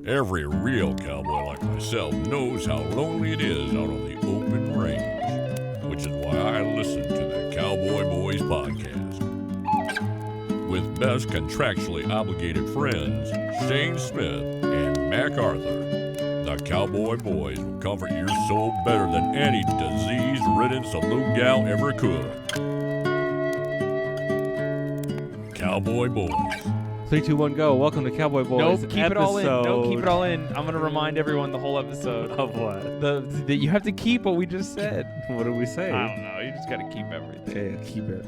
Every real cowboy like myself knows how lonely it is out on the open range, which is why I listen to the Cowboy Boys podcast. With best contractually obligated friends, Shayne Smith and Mac Arthur, the Cowboy Boys will comfort your soul better than any disease-ridden saloon gal ever could. Cowboy Boys. 3, 2, 1, go. Welcome to Cowboy Boys. Nope, keep it all in. No, keep it all in. I'm going to remind everyone the whole episode. Of what? That you have to keep what we just said. What did we say? I don't know. You just got to keep everything. Okay, keep it.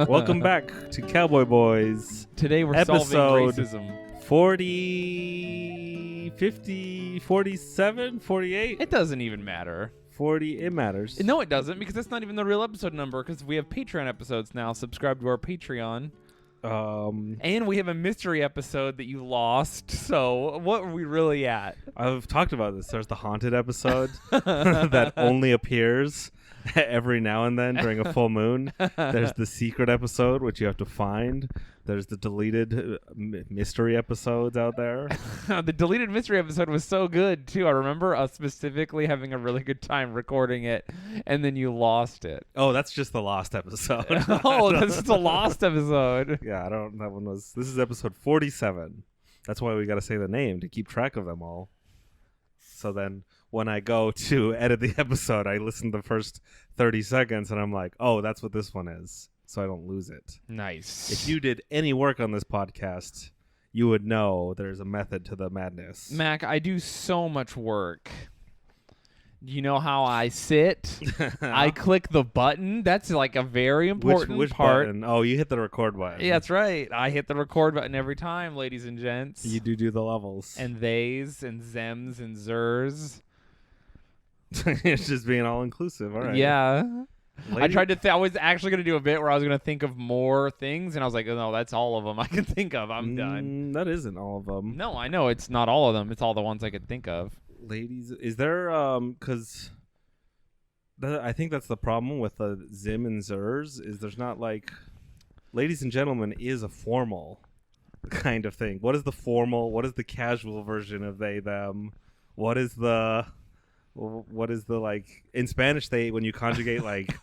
Welcome back to Cowboy Boys. Today we're Episode solving racism. 40, 50, 47, 48? It doesn't even matter. 40, it matters. No, it doesn't, because that's not even the real episode number, because we have Patreon episodes now. Subscribe to our Patreon. And we have a mystery episode that you lost. So what are we really at? I've talked about this. There's the haunted episode that only appears every now and then during a full moon. There's the secret episode, which you have to find. There's the deleted mystery episodes out there. The deleted mystery episode was so good, too. I remember us specifically having a really good time recording it, and then you lost it. Oh, that's just the lost episode. Oh, that's just a lost episode. Yeah, this is episode 47. That's why we got to say the name, to keep track of them all. So then when I go to edit the episode, I listen to the first 30 seconds, and I'm like, oh, that's what this one is. So I don't lose it. Nice. If you did any work on this podcast, you would know there's a method to the madness. Mac, I do so much work. You know how I sit? I click the button. That's like a very important which part. Button? Oh, you hit the record button. Yeah, that's right. I hit the record button every time, ladies and gents. You do the levels. And theys and zems and zers. It's just being all inclusive. All right. Yeah. I tried to I was actually going to do a bit where I was going to think of more things, and I was like, oh, no, that's all of them I can think of. I'm done. That isn't all of them. No, I know. It's not all of them. It's all the ones I could think of. Ladies, is there, because I think that's the problem with the zim and zers, is there's not like, ladies and gentlemen is a formal kind of thing. What is the formal? What is the casual version of they, them? What is the like in Spanish when you conjugate like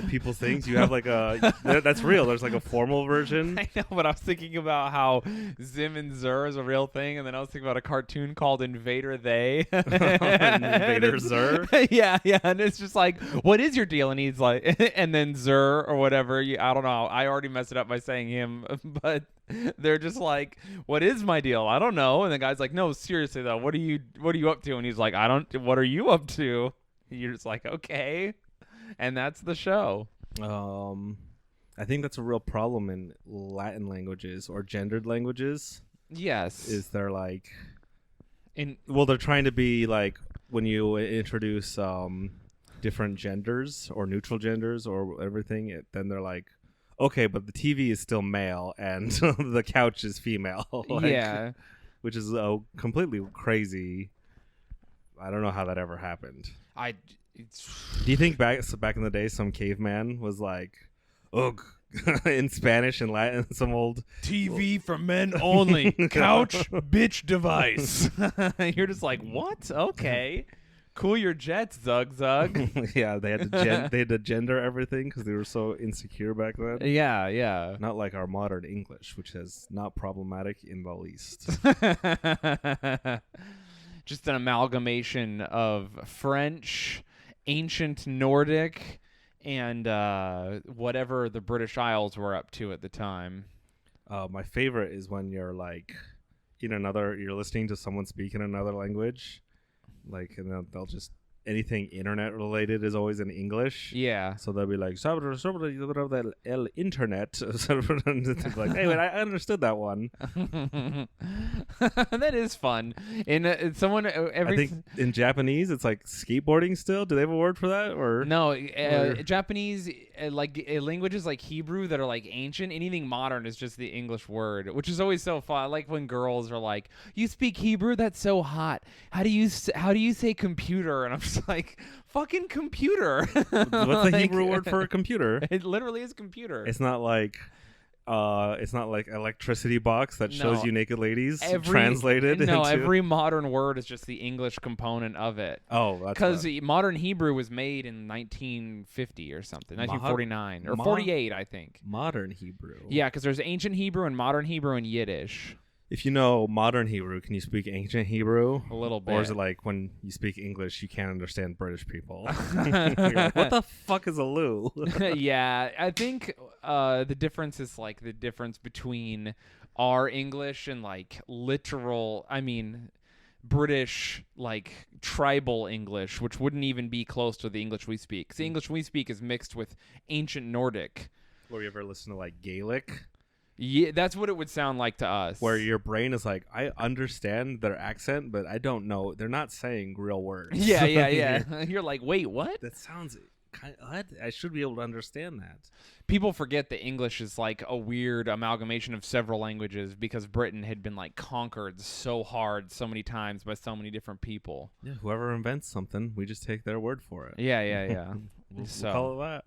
people's things, you have like that's real. There's like a formal version. I know, but I was thinking about how Zim and Zer is a real thing, and then I was thinking about a cartoon called Invader They. Invader Zer? Yeah, and it's just like, what is your deal? And he's like, and then Zer or whatever. I don't know. I already messed it up by saying him, but they're just like, what is my deal? I don't know. And the guy's like, no, seriously though, what are you up to? And he's like, what are you up to? And you're just like, okay. And that's the show. I think that's a real problem in Latin languages or gendered languages. Yes. Is they're like, they're trying to be like, when you introduce different genders or neutral genders or everything, then they're like, okay, but the TV is still male and the couch is female. Yeah. Which is completely crazy. I don't know how that ever happened. Do you think back in the day some caveman was like, ugh, in Spanish and Latin, some old TV for men only, couch bitch device. You're just like, what? Okay. Cool your jets, Zug Zug. Yeah, they had to gender everything because they were so insecure back then. Yeah. Not like our modern English, which is not problematic in the least. Just an amalgamation of French, ancient Nordic, and whatever the British Isles were up to at the time. My favorite is when you're like you're listening to someone speak in another language, like, and they'll just, anything internet related is always in English. Yeah. So they'll be like, el internet. Like, hey, wait, I understood that one. That is fun. In someone I think in Japanese it's like skateboarding still. Do they have a word for that? Or no? Japanese, languages like Hebrew that are like ancient. Anything modern is just the English word, which is always so fun. I like when girls are like, "You speak Hebrew? That's so hot. How do you say computer?" And I'm just like, fucking computer. What's the Hebrew word for a computer? It literally is computer. It's not like it's not like electricity box that shows No. you naked ladies translated. No, into... every modern word is just the English component of it. Oh, that's because modern Hebrew was made in 1950 or something, 1949 or 48, I think. Modern Hebrew. Yeah, because there's ancient Hebrew and modern Hebrew and Yiddish. If you know modern Hebrew, can you speak ancient Hebrew? A little bit. Or is it like when you speak English, you can't understand British people? You're like, what the fuck is a loo? Yeah, I think the difference is like the difference between our English and like literal, British, like tribal English, which wouldn't even be close to the English we speak. 'Cause the English we speak is mixed with ancient Nordic. Or you ever listen to like Gaelic? Yeah, that's what it would sound like to us. Where your brain is like, I understand their accent, but I don't know. They're not saying real words. Yeah. You're like, wait, what? That sounds kind of, what? I should be able to understand that. People forget that English is like a weird amalgamation of several languages because Britain had been like conquered so hard so many times by so many different people. Yeah, whoever invents something, we just take their word for it. Yeah. We'll So call it that.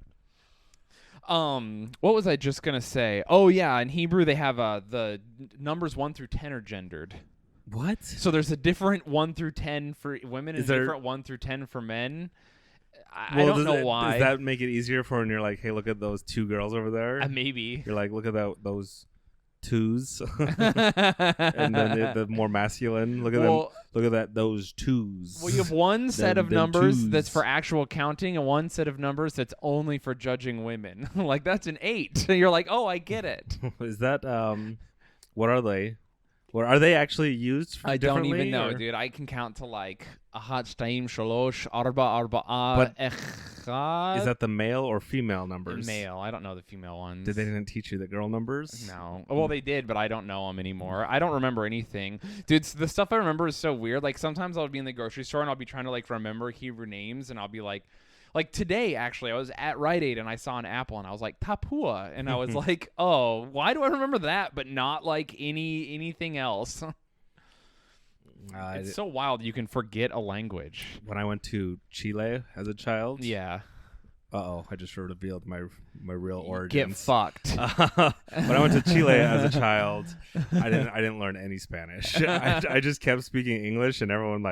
What was I just gonna say? Oh yeah, in Hebrew they have the numbers 1 through 10 are gendered. What? So there's a different 1 through 10 for women and Is a there- different 1 through 10 for men. I Well, don't know why. Does that make it easier for when you're like, hey, look at those two girls over there? Maybe. You're like, look at those twos, and then the more masculine. Look at them. Look at that. Those twos. Well, you have one set Them- of them numbers that's twos. for actual counting, and one set of numbers that's only for judging women. Like that's an 8. You're like, oh, I get it. Is that what are they? What are they actually used? I don't even differently, know, or- dude. I can count to like ahat, shtaim, shalosh, arba, arba'a, But echad. Is that the male or female numbers? male? I don't know the female ones. Did they didn't teach you the girl numbers? No. Well, they did, but I don't know them anymore. I don't remember anything. Dude, the stuff I remember is so weird. Like, sometimes I'll be in the grocery store and I'll be trying to, like, remember Hebrew names, and I'll be like today, actually, I was at Rite Aid and I saw an apple and I was like, Tapua. And I was like, oh, why do I remember that, but not, like, anything else? It's so wild you can forget a language. When I went to Chile as a child. Yeah. I just revealed my real origins. Get fucked. When I went to Chile as a child, I didn't learn any Spanish. I just kept speaking English, and everyone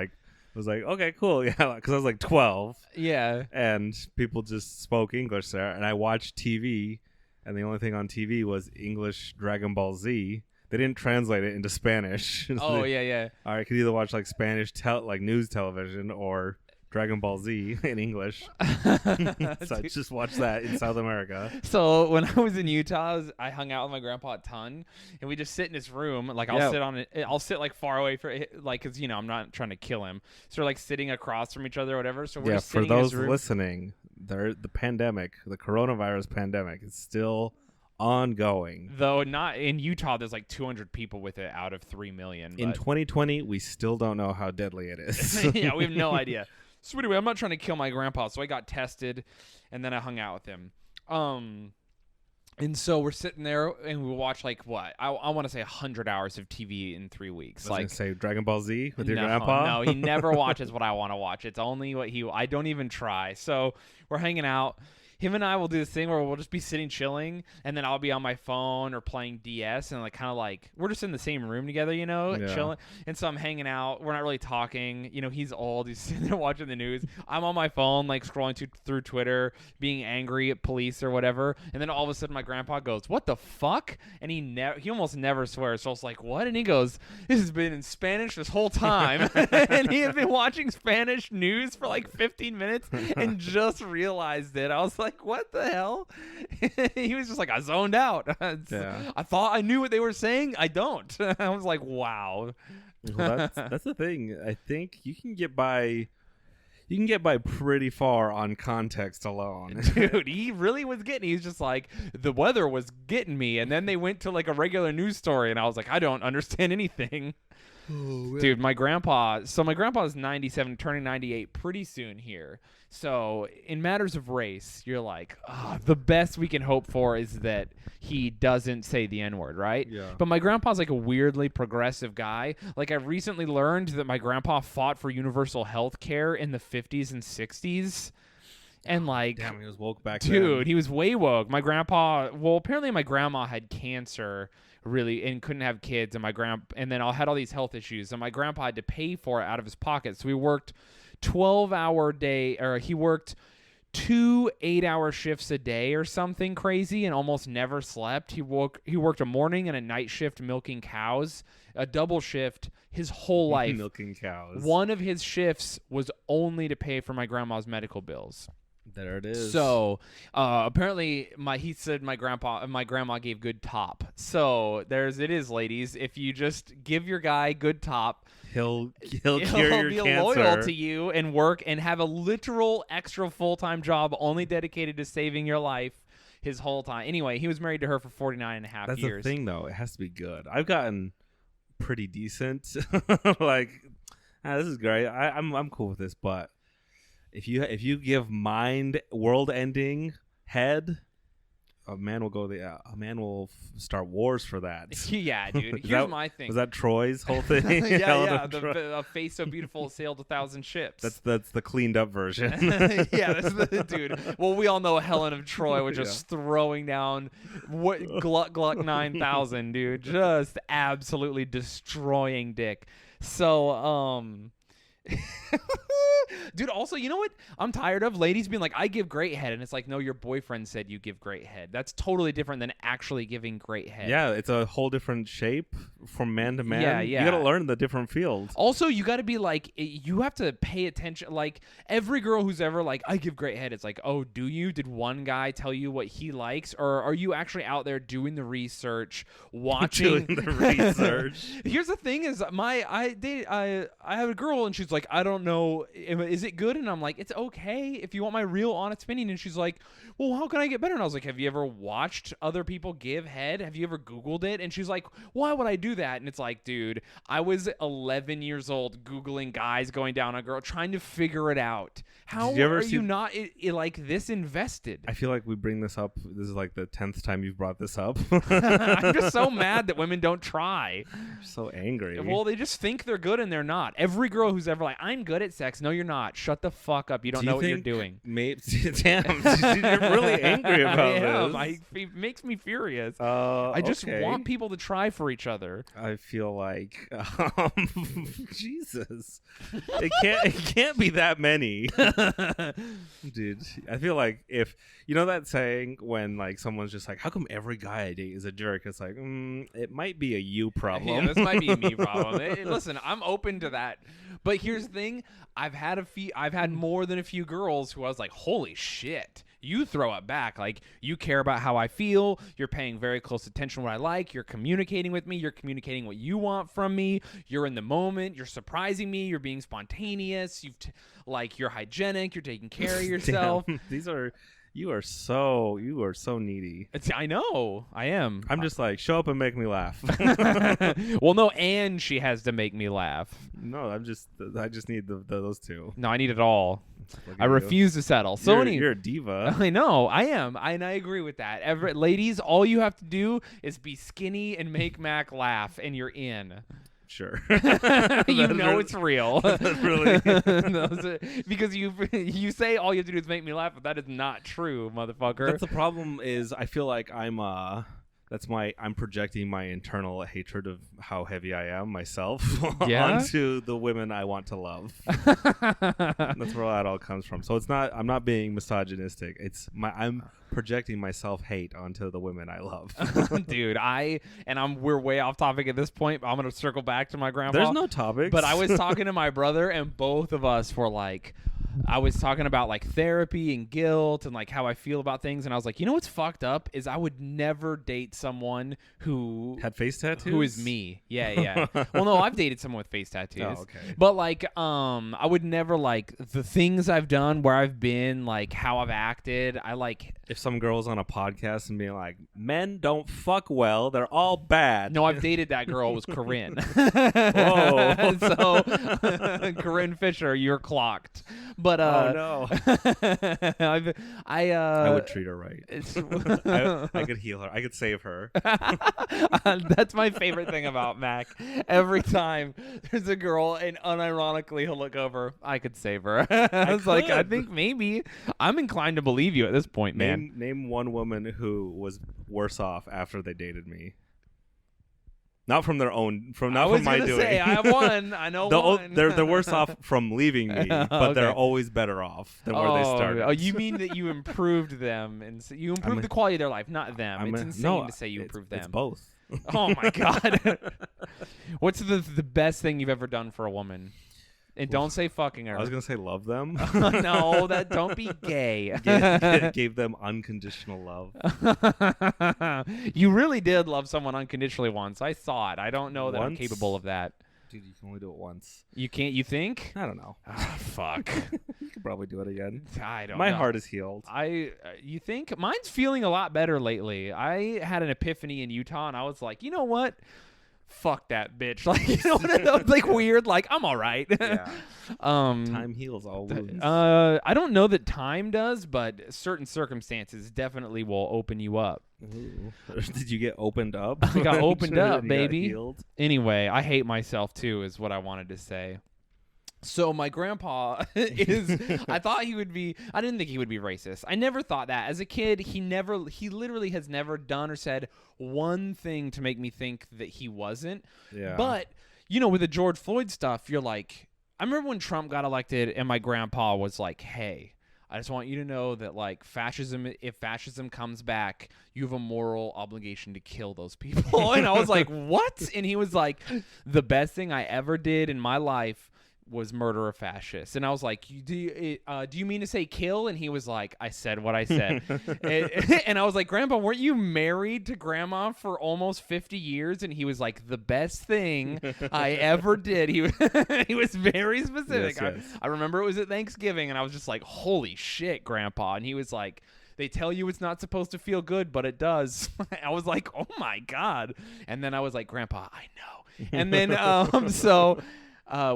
was like, okay, cool, yeah, because I was like 12. Yeah. And people just spoke English there, and I watched TV, and the only thing on TV was English Dragon Ball Z. They didn't translate it into Spanish. Oh, yeah. I could either watch like Spanish news television or Dragon Ball Z in English. So I just watched that in South America. So when I was in Utah, I hung out with my grandpa a ton, and we just sit in his room. Like I'll sit like far away for like, because I'm not trying to kill him. So we're like sitting across from each other or whatever. So we're just for sitting in his those room. listening, the coronavirus pandemic is still ongoing. Though not in Utah, there's like 200 people with it out of 3 million. In 2020, we still don't know how deadly it is. Yeah, we have no idea. So anyway, I'm not trying to kill my grandpa, so I got tested, and then I hung out with him. And so we're sitting there, and we watch like what I want to say 100 hours of TV in 3 weeks. I was gonna say Dragon Ball Z with your No, grandpa. No, he never watches what I want to watch. It's only what I don't even try. So we're hanging out. Him and I will do this thing where we'll just be sitting chilling, and then I'll be on my phone or playing DS, and we're just in the same room together, chilling. And so I'm hanging out. We're not really talking. He's old. He's sitting there watching the news. I'm on my phone, like scrolling through Twitter, being angry at police or whatever. And then all of a sudden, my grandpa goes, "What the fuck?" And he almost never swears. So I was like, "What?" And he goes, "This has been in Spanish this whole time." And he had been watching Spanish news for like 15 minutes and just realized it. I was like, what the hell? He was just like, I zoned out. I thought I knew what they were saying. I don't. I was like, wow. Well, that's the thing. I think you can get by pretty far on context alone. Dude, he really was getting. He's just like, the weather was getting me, and then they went to like a regular news story, and I was like, I don't understand anything. Oh, dude, my grandpa is 97, turning 98 pretty soon here. So in matters of race, you're like, the best we can hope for is that he doesn't say the N-word, right? Yeah. But my grandpa's like a weirdly progressive guy. Like, I recently learned that my grandpa fought for universal health care in the 50s and 60s. And like, Damn, he was woke back dude, then. he was way woke. My grandpa, well, apparently my grandma had cancer really and couldn't have kids, and then I had all these health issues, and my grandpa had to pay for it out of his pocket. So he worked 12-hour day, or he worked 2 8-hour shifts a day or something crazy, and almost never slept. He worked a morning and a night shift milking cows, a double shift his whole life. Milking cows. One of his shifts was only to pay for my grandma's medical bills. There it is. So apparently, he said my grandma gave good top. So it is, ladies. If you just give your guy good top, he'll cure your be cancer. loyal to you and work and have a literal extra full-time job only dedicated to saving your life his whole time. Anyway, he was married to her for 49 and a half That's years. the thing, though. It has to be good. I've gotten pretty decent. Like, this is great. I'm cool with this, but if you give world-ending head, a man will start wars for that. Yeah, dude. Here's my thing. Was that Troy's whole thing? yeah. The face so beautiful sailed 1,000 ships. That's the cleaned up version. Yeah, that's dude. Well, we all know Helen of Troy was just throwing down Gluck 9,000, dude. Just absolutely destroying dick. So, dude, also, you know what I'm tired of? Ladies being like, I give great head, and it's like, no, your boyfriend said you give great head. That's totally different than actually giving great head. Yeah, it's a whole different shape from man to man. Yeah. You gotta learn the different fields. Also, you gotta be like, you have to pay attention. Like, every girl who's ever like, I give great head, it's like, oh, do you? Did one guy tell you what he likes? Or are you actually out there doing the research, watching doing the research? Here's the thing is, I have a girl, and she's like, I don't know, is it good? And I'm like, it's okay if you want my real honest opinion. And she's like, well, how can I get better? And I was like, have you ever watched other people give head? Have you ever Googled it? And she's like, why would I do that? And it's like, dude, I was 11 years old Googling guys going down on a girl, trying to figure it out. How are you not like this invested? I feel like we bring this up. This is like the 10th time you've brought this up. I'm just so mad that women don't try. I'm so angry. Well, they just think they're good and they're not. Every girl who's ever like, I'm good at sex. No, you're not. Shut the fuck up. You don't know what you're doing. Damn, you're really angry about this. It makes me furious. I I just want people to try for each other. I feel like, Jesus, it can't be that many, dude. I feel like if you know that saying when like someone's just like, how come every guy I date is a jerk? It's like, it might be a you problem. Yeah, this might be a me problem. Listen, I'm open to that, but here's the thing: I've had more than a few girls who I was like, holy shit. You throw it back. Like, you care about how I feel. You're paying very close attention to what I like. You're communicating with me. You're communicating what you want from me. You're in the moment. You're surprising me. You're being spontaneous. You're hygienic. You're taking care of yourself. Damn, you are so needy. I know. I am. I'm just like, show up and make me laugh. Well, no, and she has to make me laugh. No, I just need those two. No, I need it all. Look I at you. refuse to settle. So You're a diva. I know, I am, and I agree with that. Ladies, all you have to do is be skinny and make Mac laugh, and you're in. Sure. It's real. That's really because you say all you have to do is make me laugh, but that is not true, motherfucker. That's the problem. Is I feel like I'm projecting my internal hatred of how heavy I am myself onto the women I want to love. That's where that all comes from. So I'm not being misogynistic. I'm projecting my self-hate onto the women I love. Dude, we're way off topic at this point, but I'm going to circle back to my grandpa. There's no topics. But I was talking to my brother, and both of us were like, I was talking about like therapy and guilt and like how I feel about things, and I was like, you know what's fucked up is I would never date someone who had face tattoos. Who is me? Yeah. Well, no, I've dated someone with face tattoos. Oh, okay. But like, I would never like the things I've done, where I've been, like how I've acted. I like if some girl's on a podcast and being like, men don't fuck well, they're all bad. No, I've dated that girl. It was Corinne. Whoa. So Corinne Fisher, you're clocked. But oh no. I would treat her right. I could heal her. I could save her. That's my favorite thing about Mac. Every time there's a girl, and unironically he'll look over, I could save her. I was like, I think maybe. I'm inclined to believe you at this point, man. Name one woman who was worse off after they dated me. Not from their own, from my doing. I have one. I know one. They're worse off from leaving me, but okay. they're always better off than where they started. Oh, you mean that you improved them, and you improved the quality of their life, not them. It's insane to say you improved them. It's both. Oh my god. What's the best thing you've ever done for a woman? And don't say fucking her. I was gonna say love them. No, don't be gay. Gave them unconditional love. You really did love someone unconditionally once. I saw it. I don't know that I'm Once? capable of that. Dude, you can only do it once. You can't. You think? I don't know. Fuck. You could probably do it again. I don't. My know. heart is healed. You think? Mine's feeling a lot better lately. I had an epiphany in Utah, and I was like, you know what? Fuck that bitch. Like, you know what I was like weird. Like, I'm all right. Yeah. Time heals all wounds. I don't know that time does, but certain circumstances definitely will open you up. Ooh. Did you get opened up? I got opened up, baby. Healed? Anyway, I hate myself too, is what I wanted to say. So my grandpa I thought he would be, I didn't think he would be racist. I never thought that. As a kid, he literally has never done or said one thing to make me think that he wasn't. Yeah. But, with the George Floyd stuff, you're like, I remember when Trump got elected and my grandpa was like, hey, I just want you to know that, like, if fascism comes back, you have a moral obligation to kill those people. And I was like, what? And he was like, the best thing I ever did in my life was murder a fascist. And I was like, do you mean to say kill? And he was like, I said what I said. and I was like, Grandpa, weren't you married to Grandma for almost 50 years? And he was like, the best thing I ever did. He was very specific. Yes. I remember it was at Thanksgiving, and I was just like, holy shit, Grandpa. And he was like, they tell you it's not supposed to feel good, but it does. I was like, oh my God. And then I was like, Grandpa, I know. And then so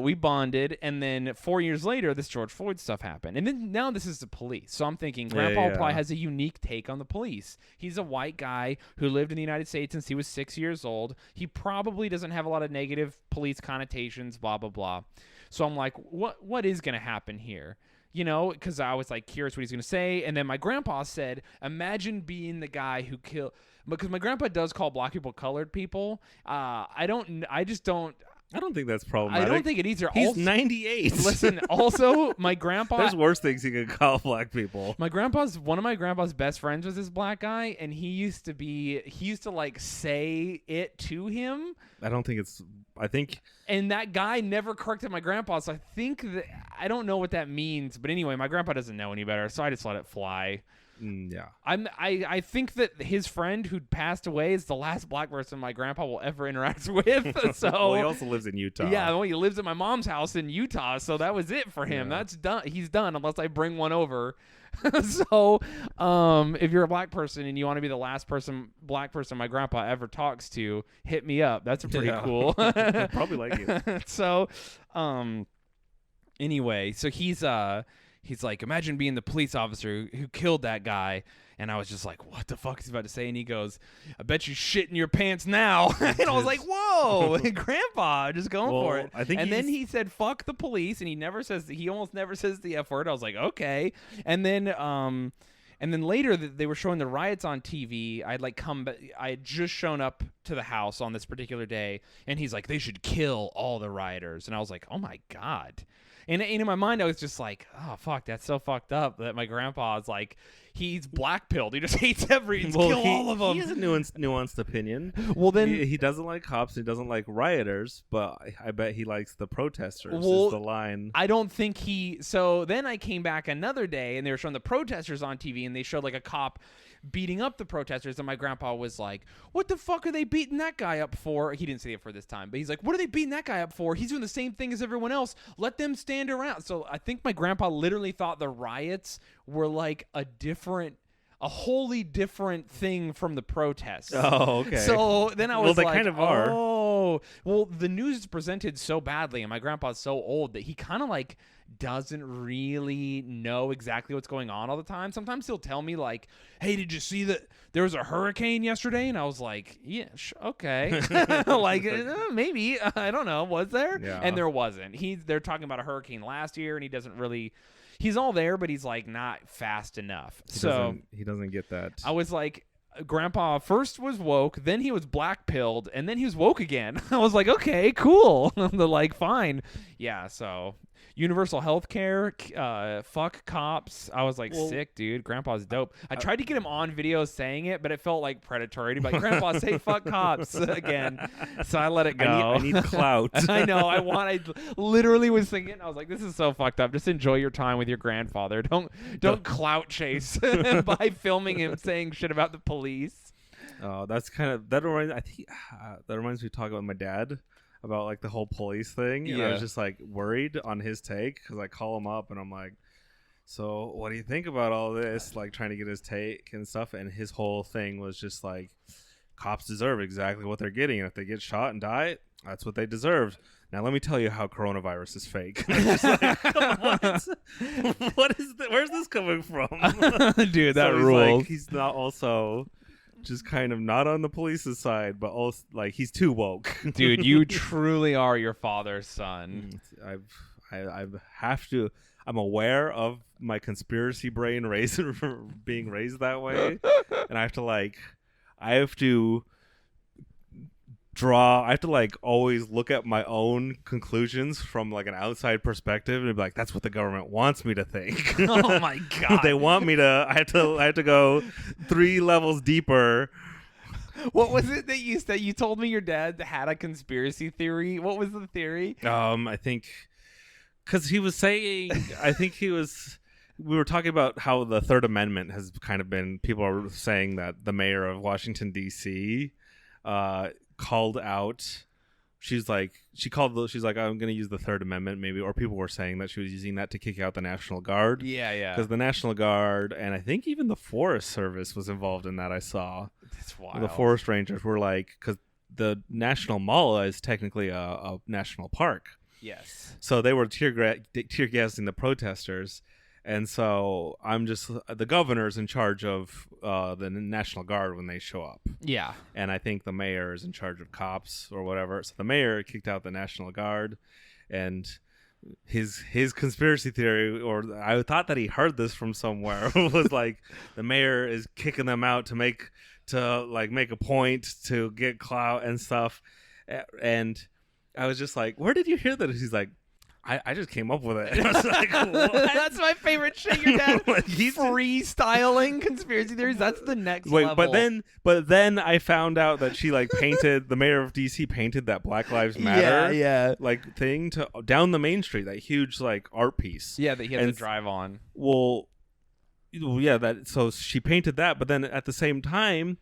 we bonded, and then 4 years later, this George Floyd stuff happened. And then now this is the police. So I'm thinking Grandpa probably has a unique take on the police. He's a white guy who lived in the United States since he was 6 years old. He probably doesn't have a lot of negative police connotations, blah, blah, blah. So I'm like, what is going to happen here? Because I was like curious what he's going to say. And then my grandpa said, imagine being the guy who killed, because my grandpa does call black people colored people. I don't think that's problematic. I don't think it either. He's 98. Listen, also, my grandpa... There's worse things you could call black people. One of my grandpa's best friends was this black guy, and he used to like say it to him. And that guy never corrected my grandpa, so I don't know what that means. But anyway, my grandpa doesn't know any better, so I just let it fly. Yeah. I think that his friend who passed away is the last black person my grandpa will ever interact with. So well, he also lives in Utah. Yeah, well, he lives at my mom's house in Utah, so that was it for him. Yeah. That's done. He's done unless I bring one over. So, if you're a black person and you want to be the last black person my grandpa ever talks to, hit me up. That's pretty cool. Probably like you. So, anyway, so he's like, imagine being the police officer who killed that guy. And I was just like, what the fuck is he about to say? And he goes, I bet you shit in your pants now. And I was like, whoa, Grandpa, just going for it. Then he said, fuck the police. And he almost never says the F word. I was like, okay. And then later they were showing the riots on TV. I had just shown up to the house on this particular day. And he's like, they should kill all the rioters. And I was like, oh my God. And in my mind, I was just like, oh, fuck, that's so fucked up that my grandpa is like, he's black-pilled. He just hates kill all of them. He has a nuanced opinion. Well, then... He doesn't like cops. He doesn't like rioters, but I bet he likes the protesters is the line. I don't think he... So then I came back another day, and they were showing the protesters on TV, and they showed like a cop beating up the protesters, and my grandpa was like, what the fuck are they beating that guy up for? He didn't say it for this time, but he's like, what are they beating that guy up for? He's doing the same thing as everyone else. Let them stand around. So I think my grandpa literally thought the riots were like a wholly different thing from the protests. Oh, okay. So then I was they like, kind of are. Oh, so the news is presented so badly, and my grandpa's so old that he kind of like doesn't really know exactly what's going on all the time. Sometimes he'll tell me like, hey, did you see that there was a hurricane yesterday? And I was like, yeah, okay. Like maybe, I don't know, was there? Yeah. And there wasn't. They're talking about a hurricane last year, and he doesn't really, he's all there, but he's like not fast enough. He doesn't get that. I was like, Grandpa first was woke, then he was black pilled, and then he was woke again. I was like, okay, cool. They're like, fine. Yeah, so universal health care, fuck cops. I was like, sick, dude. Grandpa's dope. I tried to get him on video saying it, but it felt like predatory to be like, Grandpa, say fuck cops again. So I let it go. I need clout. I know. I literally was thinking, I was like, this is so fucked up. Just enjoy your time with your grandfather. Don't clout chase by filming him saying shit about the police. Oh, that's kind of that reminds me of talking with my dad about like the whole police thing. And I was just like worried on his take because I call him up and I'm like, so what do you think about all this? Like trying to get his take and stuff. And his whole thing was just like, cops deserve exactly what they're getting. And if they get shot and die, that's what they deserve. Now let me tell you how coronavirus is fake. I'm just like, what is that? Where's this coming from? Dude, that so rules. Like, he's not also just kind of not on the police's side, but also like he's too woke. Dude, you truly are your father's son. I have to. I'm aware of my conspiracy brain being raised that way, and I have to like always look at my own conclusions from like an outside perspective and be like, that's what the government wants me to think. Oh my god. They want me to I have to go 3 levels deeper. What was it that you said? You told me your dad had a conspiracy theory. What was the theory? I think cuz he was saying we were talking about how the Third Amendment has kind of been, people are saying that the mayor of Washington D.C. Called out. She's like, I'm going to use the Third Amendment maybe, or people were saying that she was using that to kick out the National Guard. Yeah. Because the National Guard, and I think even the Forest Service was involved in that. I saw. That's wild. The forest rangers were like, because the National Mall is technically a national park. Yes. So they were tear gassing the protesters. And so I'm just, the governor's in charge of the National Guard when they show up. Yeah. And I think the mayor is in charge of cops or whatever. So the mayor kicked out the National Guard, and his conspiracy theory, or I thought that he heard this from somewhere, was like the mayor is kicking them out to make a point to get clout and stuff. And I was just like, where did you hear that? He's like, I just came up with it. I was like, what? That's my favorite shit. Your dad Like, he's freestyling conspiracy theories. That's the next Wait, level. but then I found out that she like painted, the mayor of DC painted that Black Lives Matter like thing to down the main street, that huge like art piece. Yeah, that he had to drive on. Well, yeah, so she painted that, but then at the same time,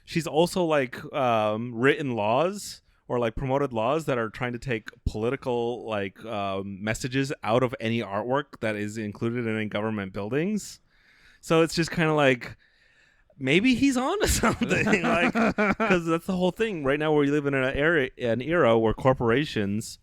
she's also like written laws or like promoted laws that are trying to take political like messages out of any artwork that is included in government buildings. So it's just kind of like, maybe he's on to something, like, because that's the whole thing right now. We live in an era where corporations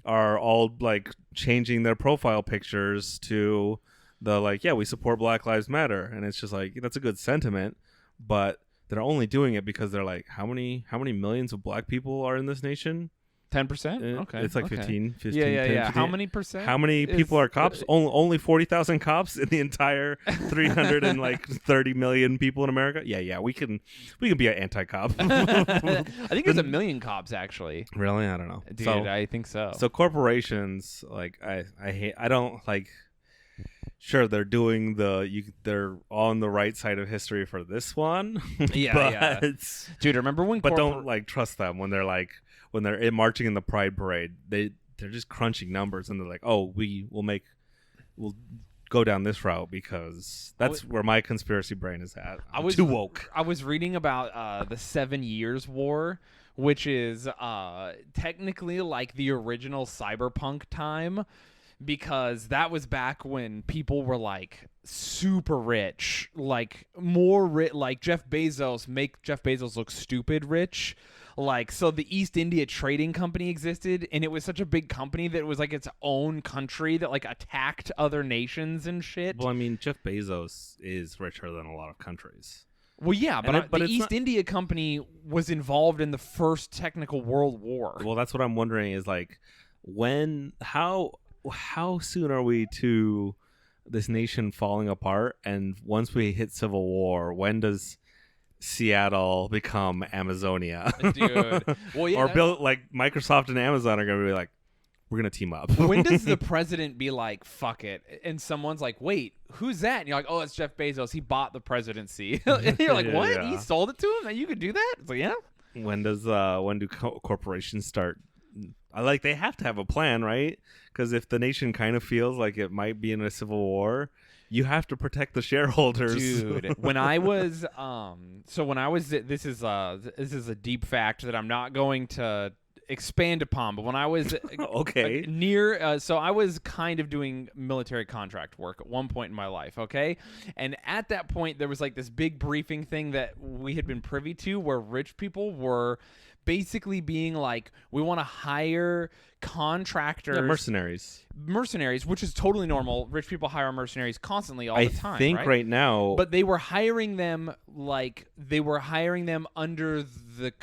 are all like changing their profile pictures to the like, yeah, we support Black Lives Matter, and it's just like, that's a good sentiment, but they're only doing it because they're like, how many millions of black people are in this nation? 10%? Okay. It's like okay. 15, Yeah. 15. How many percent? How many people are cops? Only 40,000 cops in the entire 330 million people in America? Yeah, we can be an anti-cop. I think there's 1 million cops actually. Really? I don't know. Dude, I think so. So corporations, like, I don't like. Sure, they're doing they're on the right side of history for this one. Yeah. Dude, remember when? But don't like trust them when they're marching in the Pride Parade. They're just crunching numbers, and they're like, oh, we'll go down this route because that's where my conspiracy brain is at. I'm too woke. I was reading about the 7 Years' War, which is technically like the original cyberpunk time. Because that was back when people were like super rich, like more rich, like Jeff Bezos, make Jeff Bezos look stupid rich. Like, so the East India Trading Company existed, and it was such a big company that it was like its own country that like attacked other nations and shit. Well, I mean, Jeff Bezos is richer than a lot of countries. Well, yeah, but but the it's East India Company was involved in the first technical world war. Well, that's what I'm wondering is like, how soon are we to this nation falling apart? And once we hit civil war, when does Seattle become Amazonia? Dude. Well, yeah. Or build like Microsoft and Amazon are going to be like, we're going to team up. When does the president be like, fuck it? And someone's like, wait, who's that? And you're like, oh, it's Jeff Bezos. He bought the presidency. And you're like, what? Yeah. He sold it to him? And you could do that? It's like, yeah. When do corporations start? They have to have a plan, right? Because if the nation kind of feels like it might be in a civil war, you have to protect the shareholders. Dude, when I was this is a deep fact that I'm not going to expand upon, but when I was okay so I was kind of doing military contract work at one point in my life, okay? And at that point there was like this big briefing thing that we had been privy to where rich people were basically being like, we want to hire contractors. Yeah, mercenaries, which is totally normal. Rich people hire mercenaries constantly all the time. I think right now, but they were hiring them under the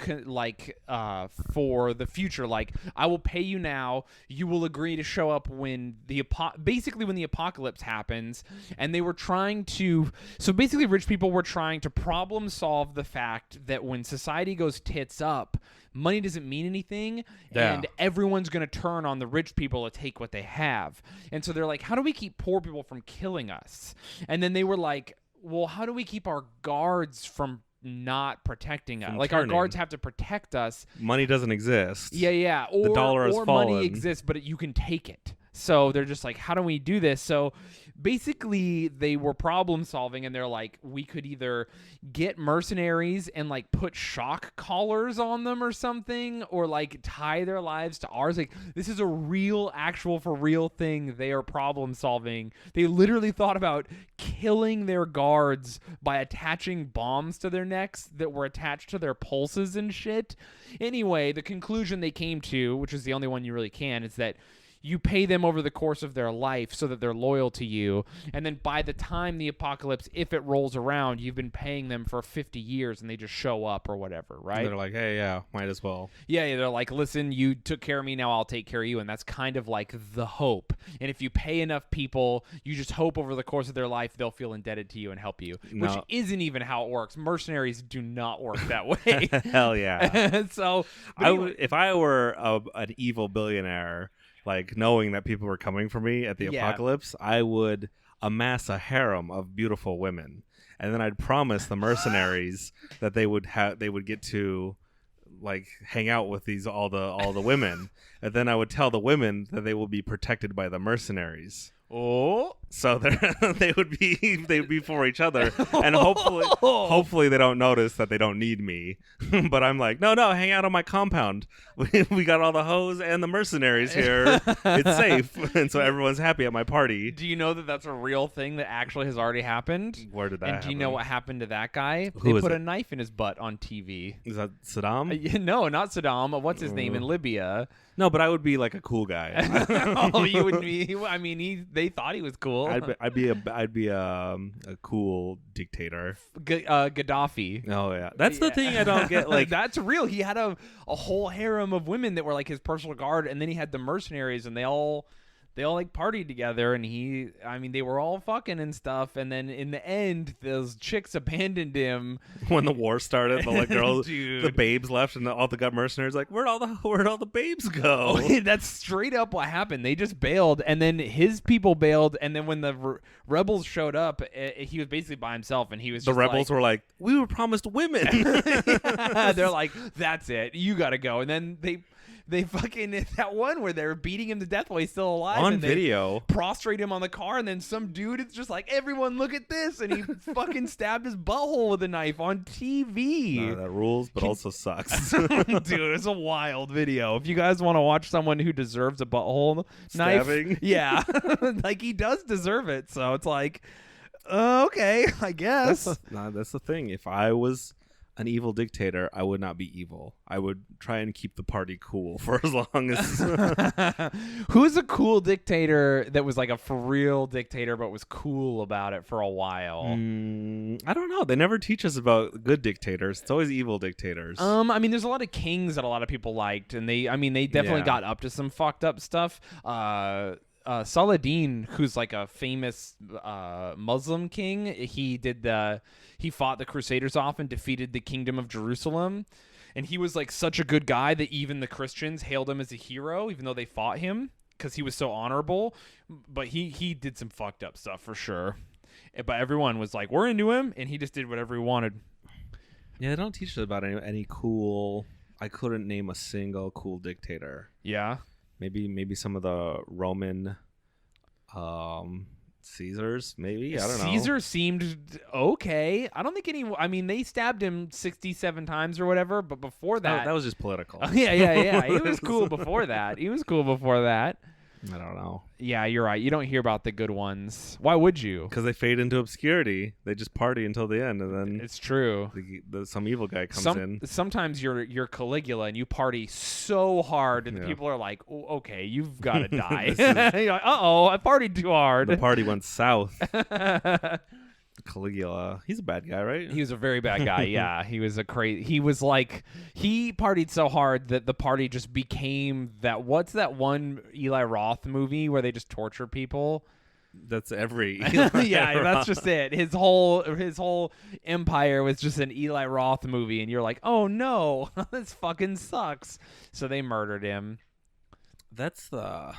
for the future. Like, I will pay you now. You will agree to show up when the apocalypse happens. And they were trying to. So basically, rich people were trying to problem solve the fact that when society goes tits up, money doesn't mean anything, and everyone's going to turn on the rich people to take what they have. And so they're like, how do we keep poor people from killing us? And then they were like, well, how do we keep our guards from not protecting us? Like, our guards have to protect us. Money doesn't exist. Yeah. The dollar has fallen. Money exists, but you can take it. So they're just like, how do we do this? So basically they were problem solving, and they're like, we could either get mercenaries and like put shock collars on them or something, or like tie their lives to ours. Like, this is a real, actual, for real thing they are problem solving. They literally thought about killing their guards by attaching bombs to their necks that were attached to their pulses and shit. Anyway, the conclusion they came to, which is the only one you really can, is that you pay them over the course of their life so that they're loyal to you. And then by the time the apocalypse, if it rolls around, you've been paying them for 50 years and they just show up or whatever, right? And they're like, hey, yeah, might as well. Yeah, they're like, listen, you took care of me, now I'll take care of you. And that's kind of like the hope. And if you pay enough people, you just hope over the course of their life they'll feel indebted to you and help you, which isn't even how it works. Mercenaries do not work that way. Hell yeah. So if I were an evil billionaire, like knowing that people were coming for me at the apocalypse, I would amass a harem of beautiful women, and then I'd promise the mercenaries that they would get to like hang out with all the women, and then I would tell the women that they will be protected by the mercenaries. Oh, so they would be for each other, and hopefully they don't notice that they don't need me. But I'm like, no, hang out on my compound. We got all the hoes and the mercenaries here. It's safe, and so everyone's happy at my party. Do you know that that's a real thing that actually has already happened? Where did that happen? Do you know what happened to that guy? Who they put a knife in his butt on TV. Is that Saddam? No, not Saddam. What's his name in Libya? No, but I would be like a cool guy. Oh, you would be. I mean, they thought he was cool. I'd be a cool dictator. Gaddafi. Oh yeah, that's the thing I don't get. Like, that's real. He had a whole harem of women that were like his personal guard, and then he had the mercenaries, and they all like partied together, and they were all fucking and stuff, and then in the end those chicks abandoned him when the war started. The like girls, Dude. The babes left, and all the gut mercenaries like, where'd all the babes go? That's straight up what happened. They just bailed, and then his people bailed, and then when the rebels showed up, he was basically by himself, and he was the just rebels were like, we were promised women. Yeah, they're like, that's it, you gotta go. And then they fucking, that one where they're beating him to death while he's still alive. On and video. Prostrate him on the car, and then some dude is just like, everyone look at this. And he fucking stabbed his butthole with a knife on TV. No, that rules, but also sucks. Dude, it's a wild video. If you guys want to watch someone who deserves a butthole Stabbing? knife. Yeah. Like, he does deserve it. So it's like, okay, I guess. That's the thing. If I was an evil dictator, I would not be evil. I would try and keep the party cool for as long as. Who's a cool dictator that was like a for real dictator but was cool about it for a while? I don't know. They never teach us about good dictators. It's always evil dictators. I mean, there's a lot of kings that a lot of people liked, and they definitely got up to some fucked up stuff. Saladin, who's like a famous Muslim king, he fought the Crusaders off and defeated the Kingdom of Jerusalem, and he was like such a good guy that even the Christians hailed him as a hero, even though they fought him because he was so honorable. But he did some fucked up stuff for sure. But everyone was like, we're into him, and he just did whatever he wanted. Yeah, they don't teach us about any cool. I couldn't name a single cool dictator. Yeah. Maybe some of the Roman Caesars, maybe. I don't know. Caesar seemed okay. I don't think they stabbed him 67 times or whatever, but before that... That was just political. Yeah. He was cool before that. I don't know. Yeah, you're right. You don't hear about the good ones. Why would you? Because they fade into obscurity. They just party until the end, and then it's true. Some evil guy comes in. Sometimes you're Caligula and you party so hard, and the people are like, oh, "Okay, you've got to die." You're like, "Uh-oh, I partied too hard." The party went south. Caligula, he's a bad guy, right? He was a very bad guy. Yeah, he was he partied so hard that the party just became that. What's that one Eli Roth movie where they just torture people? That's every yeah, that's just it. His whole empire was just an Eli Roth movie, and you're like, oh no, this fucking sucks. So they murdered him. That's the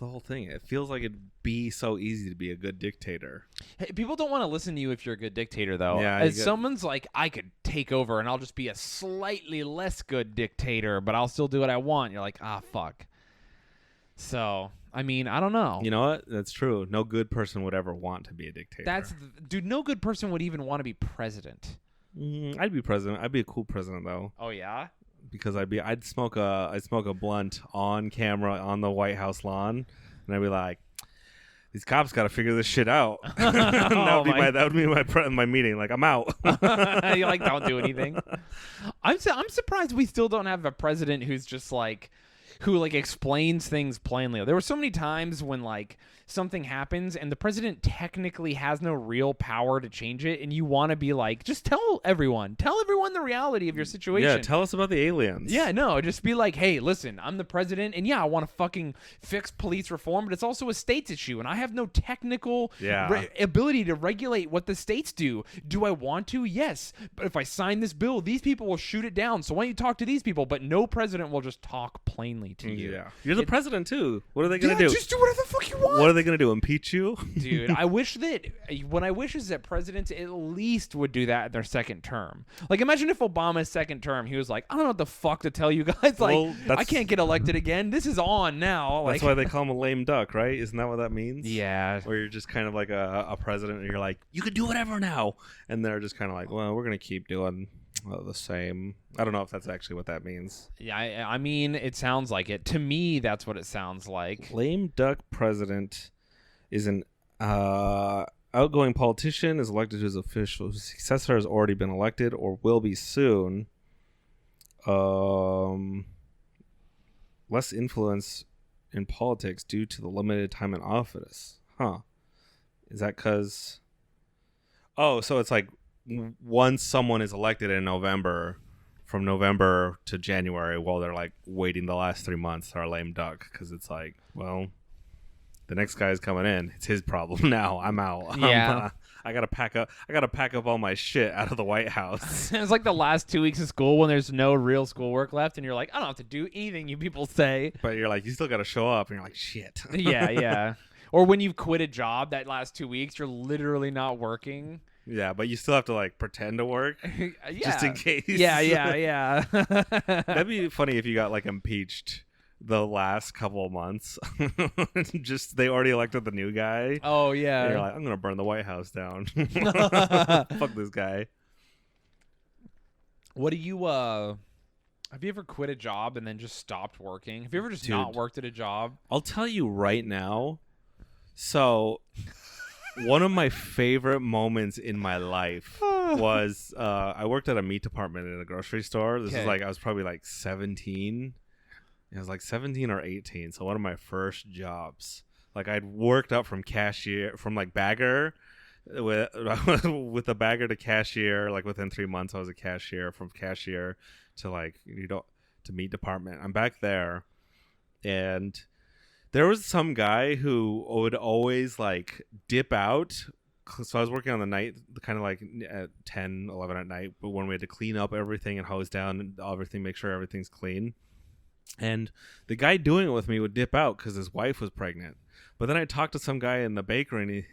whole thing. It feels like it'd be so easy to be a good dictator. Hey, people don't want to listen to you if you're a good dictator, though. Yeah, someone's like, I could take over and I'll just be a slightly less good dictator, but I'll still do what I want. You're like, fuck. So, I mean, I don't know. You know what? That's true. No good person would ever want to be a dictator. Dude, no good person would even want to be president. I'd be president. I'd be a cool president, though. Oh, yeah? Because I'd smoke a blunt on camera on the White House lawn, and I'd be like, "These cops got to figure this shit out." That would be my meeting. Like, I'm out. You like don't do anything. I'm surprised we still don't have a president who's just like who explains things plainly. There were so many times when something happens and the president technically has no real power to change it, and you want to be like, just tell everyone the reality of your situation. Yeah, tell us about the aliens. Yeah, no, just be like, hey, listen, I'm the president, and yeah, I want to fucking fix police reform, but it's also a states issue, and I have no technical ability to regulate what the states do. Do I want to? Yes, but if I sign this bill, these people will shoot it down, so why don't you talk to these people? But no president will just talk plainly to you. Yeah, you're the president too. What are they gonna do? Just do whatever the fuck you want. What are they gonna do? Impeach you? Dude, I wish is that presidents at least would do that in their second term. Like, imagine if Obama's second term, he was like, I don't know what the fuck to tell you guys. Like, I can't get elected again. This is on now. That's why they call him a lame duck, right? Isn't that what that means? Yeah. Where you're just kind of like a president, and you're like, you can do whatever now. And they're just kind of like, well, we're going to keep doing the same. I don't know if that's actually what that means. Yeah, I mean, it sounds like it. To me, that's what it sounds like. Lame duck president is an outgoing politician, is elected to his official successor, has already been elected or will be soon. Less influence in politics due to the limited time in office. Huh. Is that because... Oh, so it's like once someone is elected in November, from November to January, while they're like waiting the last 3 months, they're a lame duck, because it's like, well... The next guy's coming in. It's his problem now. I'm out. Yeah. I gotta pack up all my shit out of the White House. It's like the last 2 weeks of school when there's no real schoolwork left, and you're like, I don't have to do anything you people say. But you're like, you still gotta show up, and you're like, shit. Yeah. Or when you've quit a job that last 2 weeks, you're literally not working. Yeah, but you still have to pretend to work, just in case. Yeah. That'd be funny if you got impeached the last couple of months. Just they already elected the new guy. Oh yeah. And you're like, I'm gonna burn the White House down. Fuck this guy. What do you have you ever quit a job and then just stopped working? Have you ever just not worked at a job? I'll tell you right now. So One of my favorite moments in my life was I worked at a meat department in a grocery store. This is like I was probably like 17. I was like 17 or 18. So one of my first jobs. Like I'd worked up from cashier, from like bagger with a bagger to cashier. Like within 3 months, I was a cashier. From cashier to like to meat department. I'm back there, and there was some guy who would always like dip out. So I was working on the night, kind of like at 10, 11 at night, but when we had to clean up everything and hose down and everything, make sure everything's clean. And the guy doing it with me would dip out because his wife was pregnant. But then I talked to some guy in the bakery, and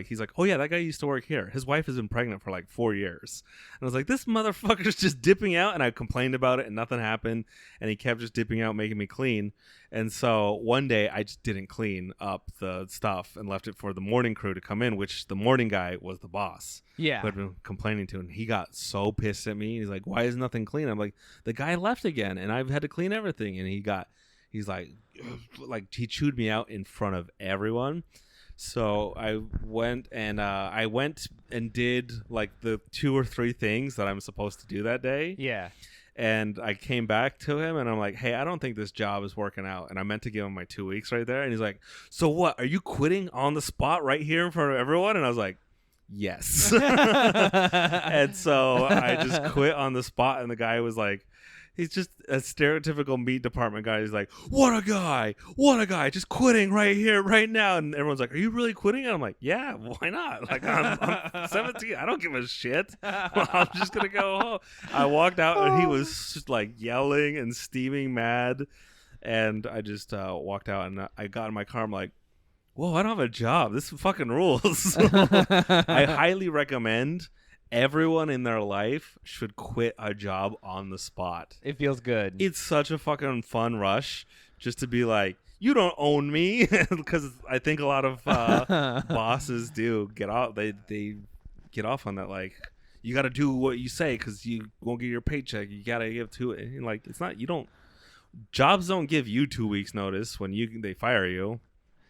he's like, oh yeah, that guy used to work here. His wife has been pregnant for like 4 years. And I was like, this motherfucker's just dipping out. And I complained about it and nothing happened. And he kept just dipping out, making me clean. And so one day I just didn't clean up the stuff and left it for the morning crew to come in, which the morning guy was the boss. Yeah. Who I'd been complaining to. And he got so pissed at me. He's like, why is nothing clean? I'm like, the guy left again and I've had to clean everything. And he's like he chewed me out in front of everyone. So I went and did like the 2 or 3 things that I'm supposed to do that day. Yeah. And I came back to him and I'm like, hey, I don't think this job is working out. And I meant to give him my 2 weeks right there. And he's like, so what? Are you quitting on the spot right here in front of everyone? And I was like, yes. And so I just quit on the spot. And the guy was like, he's just a stereotypical meat department guy. He's like, what a guy, just quitting right here, right now. And everyone's like, are you really quitting? And I'm like, yeah, why not? Like, I'm 17. I don't give a shit. I'm just going to go home. I walked out and he was just like yelling and steaming mad. And I just walked out and I got in my car. I'm like, whoa, I don't have a job. This fucking rules. I highly recommend everyone in their life should quit a job on the spot. It feels good. It's such a fucking fun rush just to be like, you don't own me. Because I think a lot of bosses do get off. They get off on that. Like, you got to do what you say because you won't get your paycheck. You got to give to it. And like, it's not, you don't, jobs don't give you 2 weeks notice when they fire you.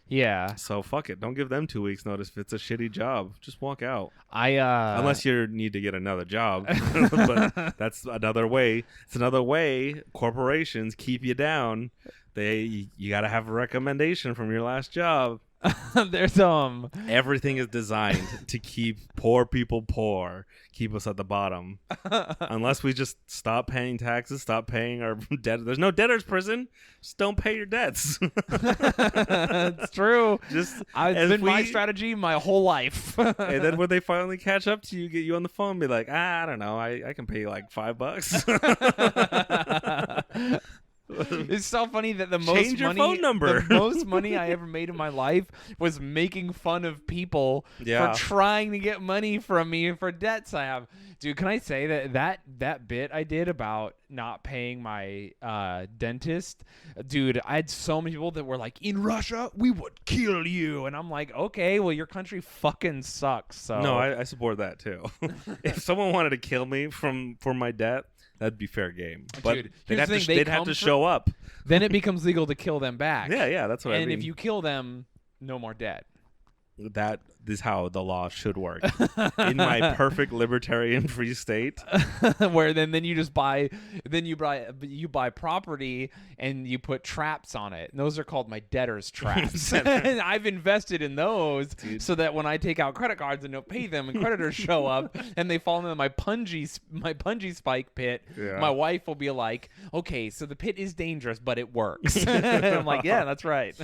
Yeah. So fuck it. Don't give them 2 weeks notice if it's a shitty job. Just walk out. Unless you need to get another job. But that's another way. It's another way corporations keep you down. You got to have a recommendation from your last job. There's everything is designed to keep poor people poor, keep us at the bottom. Unless we just stop paying taxes, stop paying our debt. There's no debtor's prison. Just don't pay your debts. It's true. It's been my strategy my whole life. And then when they finally catch up to you, get you on the phone, and be like, I don't know, I can pay you like $5. It's so funny that the Change your phone number. The most money I ever made in my life was making fun of people for trying to get money from me for debts I have. Dude, can I say that bit I did about not paying my dentist? Dude, I had so many people that were like, in Russia, we would kill you. And I'm like, okay, well, your country fucking sucks. So no, I support that too. If someone wanted to kill me for my debt, that'd be fair game. But dude, they'd have to show up. Then it becomes legal to kill them back. Yeah, that's what I mean. And if you kill them, no more debt. That is how the law should work. In my perfect libertarian free state, where then you just buy property and you put traps on it. And those are called my debtor's traps. And I've invested in those so that when I take out credit cards and don't pay them and creditors show up and they fall into my punji spike pit, my wife will be like, okay, so the pit is dangerous, but it works. And I'm like, yeah, that's right.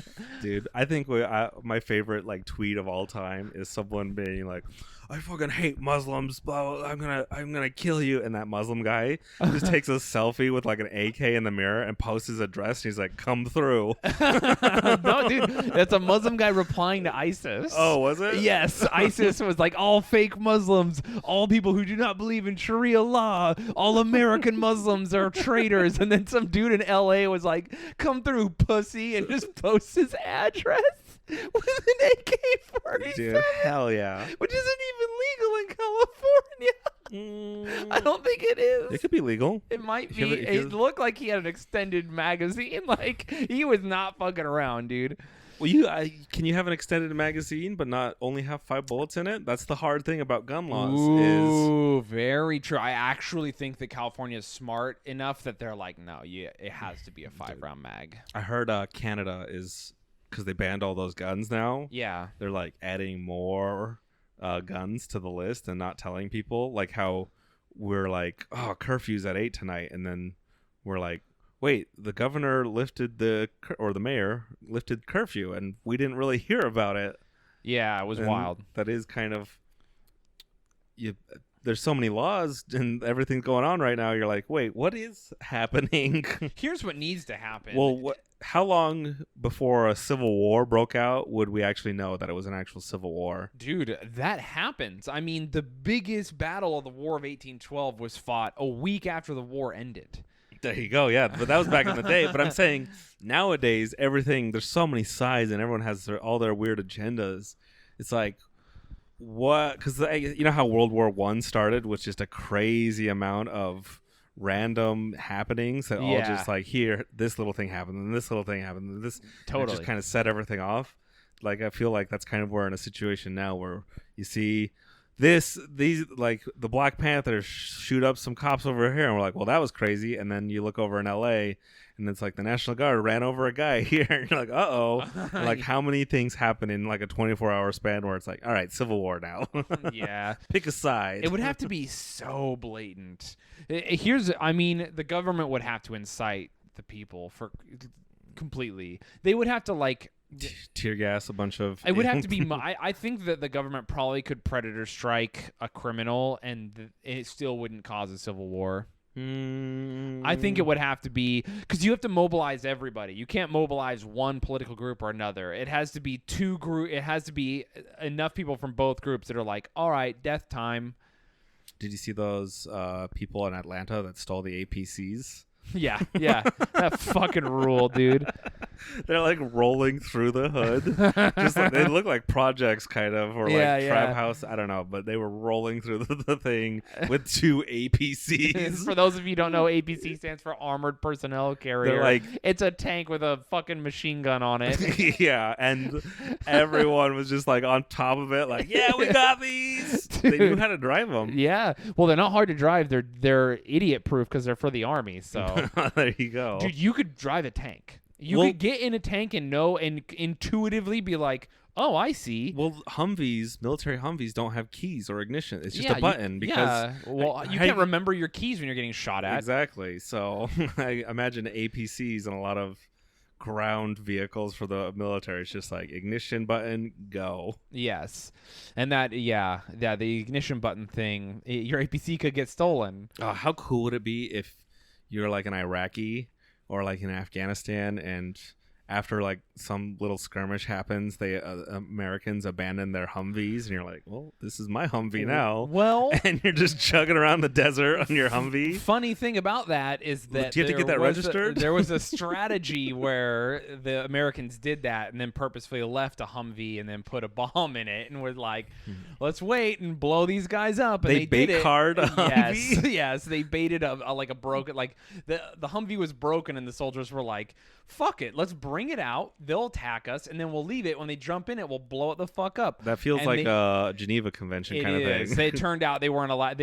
Dude, I think my favorite like tweet of all time is someone being like, I fucking hate Muslims, blah, blah, I'm gonna kill you. And that Muslim guy just takes a selfie with like an AK in the mirror and posts his address, and he's like, come through. No, dude, that's a Muslim guy replying to ISIS. Oh, was it? Yes, ISIS was like, all fake Muslims, all people who do not believe in Sharia law, all American Muslims are traitors. And then some dude in LA was like, come through, pussy, and just posts his address with an AK-47. Dude, hell yeah. Which isn't even legal in California. I don't think it is. It could be legal. It might be. It looked like he had an extended magazine. Like, he was not fucking around, dude. Well, can you have an extended magazine but not only have 5 bullets in it? That's the hard thing about gun laws. Ooh, very true. I actually think that California is smart enough that they're like, no, it has to be a 5-round mag. I heard Canada is, because they banned all those guns now. Yeah. They're like adding more guns to the list and not telling people, like how we're like, oh, curfew's at 8 tonight, and then we're like, wait, the governor lifted or the mayor lifted curfew, and we didn't really hear about it. Yeah, it was wild. That is kind of, there's so many laws and everything's going on right now. You're like, wait, what is happening? Here's what needs to happen. Well, how long before a civil war broke out would we actually know that it was an actual civil war? Dude, that happens. I mean, the biggest battle of the War of 1812 was fought a week after the war ended. There you go. Yeah, but that was back in the day. But I'm saying nowadays, there's so many sides and everyone has all their weird agendas. It's like, what? Because you know how World War I started with just a crazy amount of random happenings that all just like, here, this little thing happened and this little thing happened and this totally just kind of set everything off. Like, I feel like that's kind of we're in a situation now where you see these like the Black Panthers shoot up some cops over here and we're like, well, that was crazy. And then you look over in LA and it's like the National Guard ran over a guy here. And you're like, uh-oh. Like, how many things happen in like a 24-hour span where it's like, all right, Civil War now. Yeah. Pick a side. It would have to be so blatant. The government would have to incite the people for completely. They would have to like tear gas a bunch of. It would have to be. I think that the government probably could predator strike a criminal, and it still wouldn't cause a civil war. I think it would have to be because you have to mobilize everybody. You can't mobilize one political group or another. It has to be two group. It has to be enough people from both groups that are like, all right, death time. Did you see those people in Atlanta that stole the APCs? Yeah, that fucking rule, dude. They're like rolling through the hood. Just like, they look like projects kind of, or like trap house. I don't know, but they were rolling through the thing with 2 APCs. For those of you who don't know, APC stands for Armored Personnel Carrier. They're like, it's a tank with a fucking machine gun on it. Yeah, and everyone was just like on top of it, like, yeah, we got these. Dude. They knew how to drive them. Yeah, well, they're not hard to drive. They're idiot proof because they're for the army. So there you go, dude. You could drive a tank. You could get in a tank and know and intuitively be like, oh, I see. Well, military Humvees don't have keys or ignition. It's just a button. Because you can't remember your keys when you're getting shot at. Exactly. So I imagine APCs and a lot of ground vehicles for the military. It's just like ignition button, go. Yes. And the ignition button thing, your APC could get stolen. How cool would it be if you're like an Iraqi or like in Afghanistan, and after like some little skirmish happens, they Americans abandon their Humvees, and you're like, well, this is my Humvee now. Well, and you're just chugging around the desert on your Humvee. Funny thing about that is that do you have to get that registered? There was a strategy where the Americans did that and then purposefully left a Humvee and then put a bomb in it and was like, let's wait and blow these guys up. And they bait did it. card a Humvee? Yes, they baited like a broken, like the Humvee was broken and the soldiers were like, fuck it, let's bring it out. They'll attack us, and then we'll leave it. When they jump in it, we'll blow it the fuck up. That feels like a Geneva Convention kind of thing. It turned out they weren't allowed.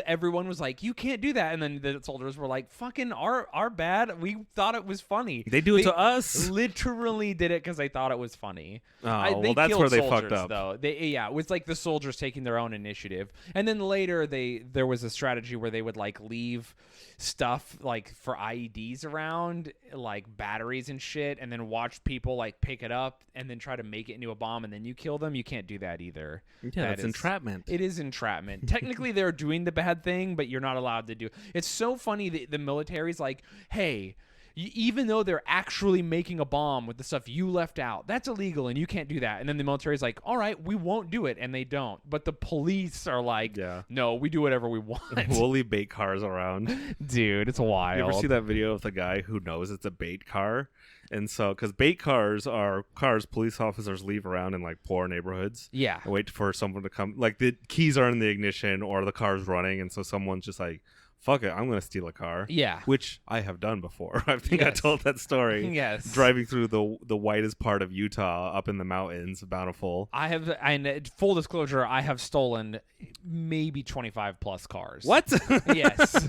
Everyone was like, you can't do that. And then the soldiers were like, fucking our bad. We thought it was funny. They do it to us. Literally did it because they thought it was funny. Well, that's where they fucked up. Though. It was like the soldiers taking their own initiative. And then later, there was a strategy where they would like leave stuff like for IEDs around, like batteries and shit, and then watch people like pick it up and then try to make it into a bomb and then you kill them. You can't do that either. Yeah, that's entrapment. It is entrapment. Technically, they're doing the bad thing, but you're not allowed to do. It's so funny that the military's like, hey, even though they're actually making a bomb with the stuff you left out, that's illegal and you can't do that. And then the military's like, all right, we won't do it. And they don't. But the police are like, no, we do whatever we want. We'll leave bait cars around. Dude, it's wild. You ever see that video of the guy who knows it's a bait car? And so, because bait cars are cars police officers leave around in like poor neighborhoods. Yeah. And wait for someone to come. Like the keys are in the ignition or the car's running. And so someone's just like fuck it, I'm gonna steal a car. Yeah. Which I have done before. I think I Yes. told that story. Yes. Driving through the whitest part of Utah, up in the mountains, Bountiful. I have, and full disclosure, I have stolen maybe 25 plus cars. What? Yes.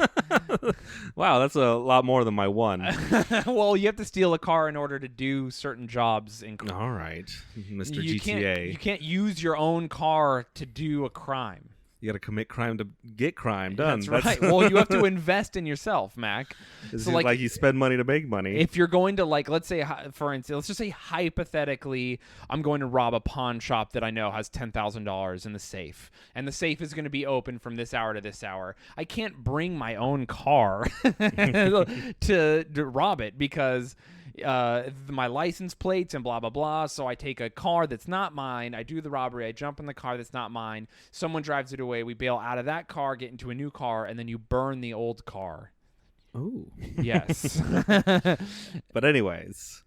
Wow, that's a lot more than my one. Well, you have to steal a car in order to do certain jobs in All right, Mr. you GTA. You can't use your own car to do a crime. You got to commit crime to get crime done. That's right. Well, you have to invest in yourself, Mac. It's So, like you spend money to make money. If you're going to, like, let's say, for instance, let's just say hypothetically, I'm going to rob a pawn shop that I know has $10,000 in the safe, and the safe is going to be open from this hour to this hour. I can't bring my own car to rob it because my license plates and blah blah blah. So I take a car that's not mine, I do the robbery, I jump in the car that's not mine, someone drives it away, we bail out of that car, get into a new car, and then you burn the old car. Ooh. Yes. But anyways,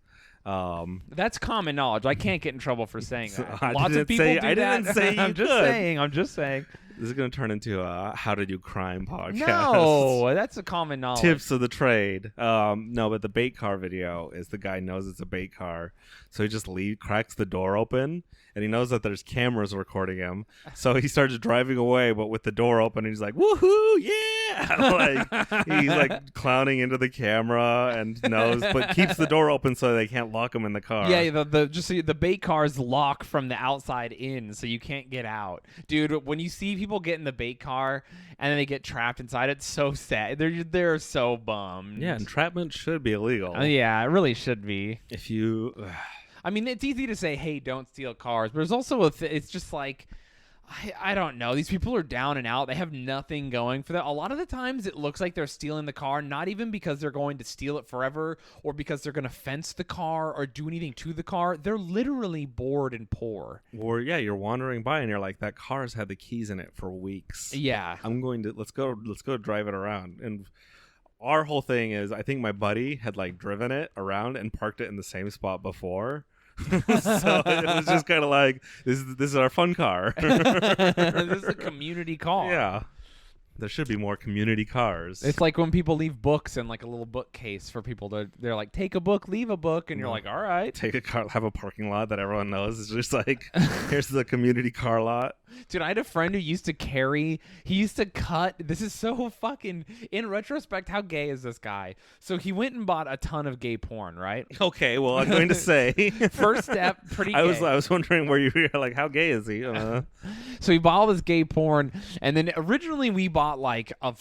That's common knowledge. I can't get in trouble for saying that. I Lots of didn't people say- do I that. didn't say you I'm just could. saying. I'm just saying. this is going to turn into a how to do crime podcast. No, that's a common knowledge. Tips of the trade. No, but the bait car video is the guy knows it's a bait car, so he just cracks the door open, and he knows that there's cameras recording him. So he starts driving away, but with the door open, and he's like, "Woohoo, yeah!" like he's like clowning into the camera and knows, but keeps the door open so they can't lock him in the car. Yeah, the bait cars lock from the outside in, so you can't get out, dude. When you see people get in the bait car and then they get trapped inside, it's so sad. They're so bummed. Yeah, entrapment should be illegal. Yeah, it really should be. If you, I mean, it's easy to say, "Hey, don't steal cars," but there's also it's just like, I don't know. These people are down and out. They have nothing going for them. A lot of the times it looks like they're stealing the car, not even because they're going to steal it forever or because they're going to fence the car or do anything to the car. They're literally bored and poor. or yeah, you're wandering by and you're like, that car's had the keys in it for weeks. Yeah. let's go drive it around. And our whole thing is, I think my buddy had like driven it around and parked it in the same spot before. So it was just kind of like, this is our fun car. This is a community car. Yeah, there should be more community cars. It's like when people leave books in like a little bookcase for people to, they're like, take a book, leave a book, and you're like, all right. Take a car, have a parking lot that everyone knows. It's just like, here's the community car lot. Dude, I had a friend who used to cut. This is so fucking, in retrospect, how gay is this guy? So he went and bought a ton of gay porn, right? Okay, well, I'm going to say, First step, pretty gay. I was wondering where you were, like, how gay is he? So he bought all this gay porn, and then originally we bought like a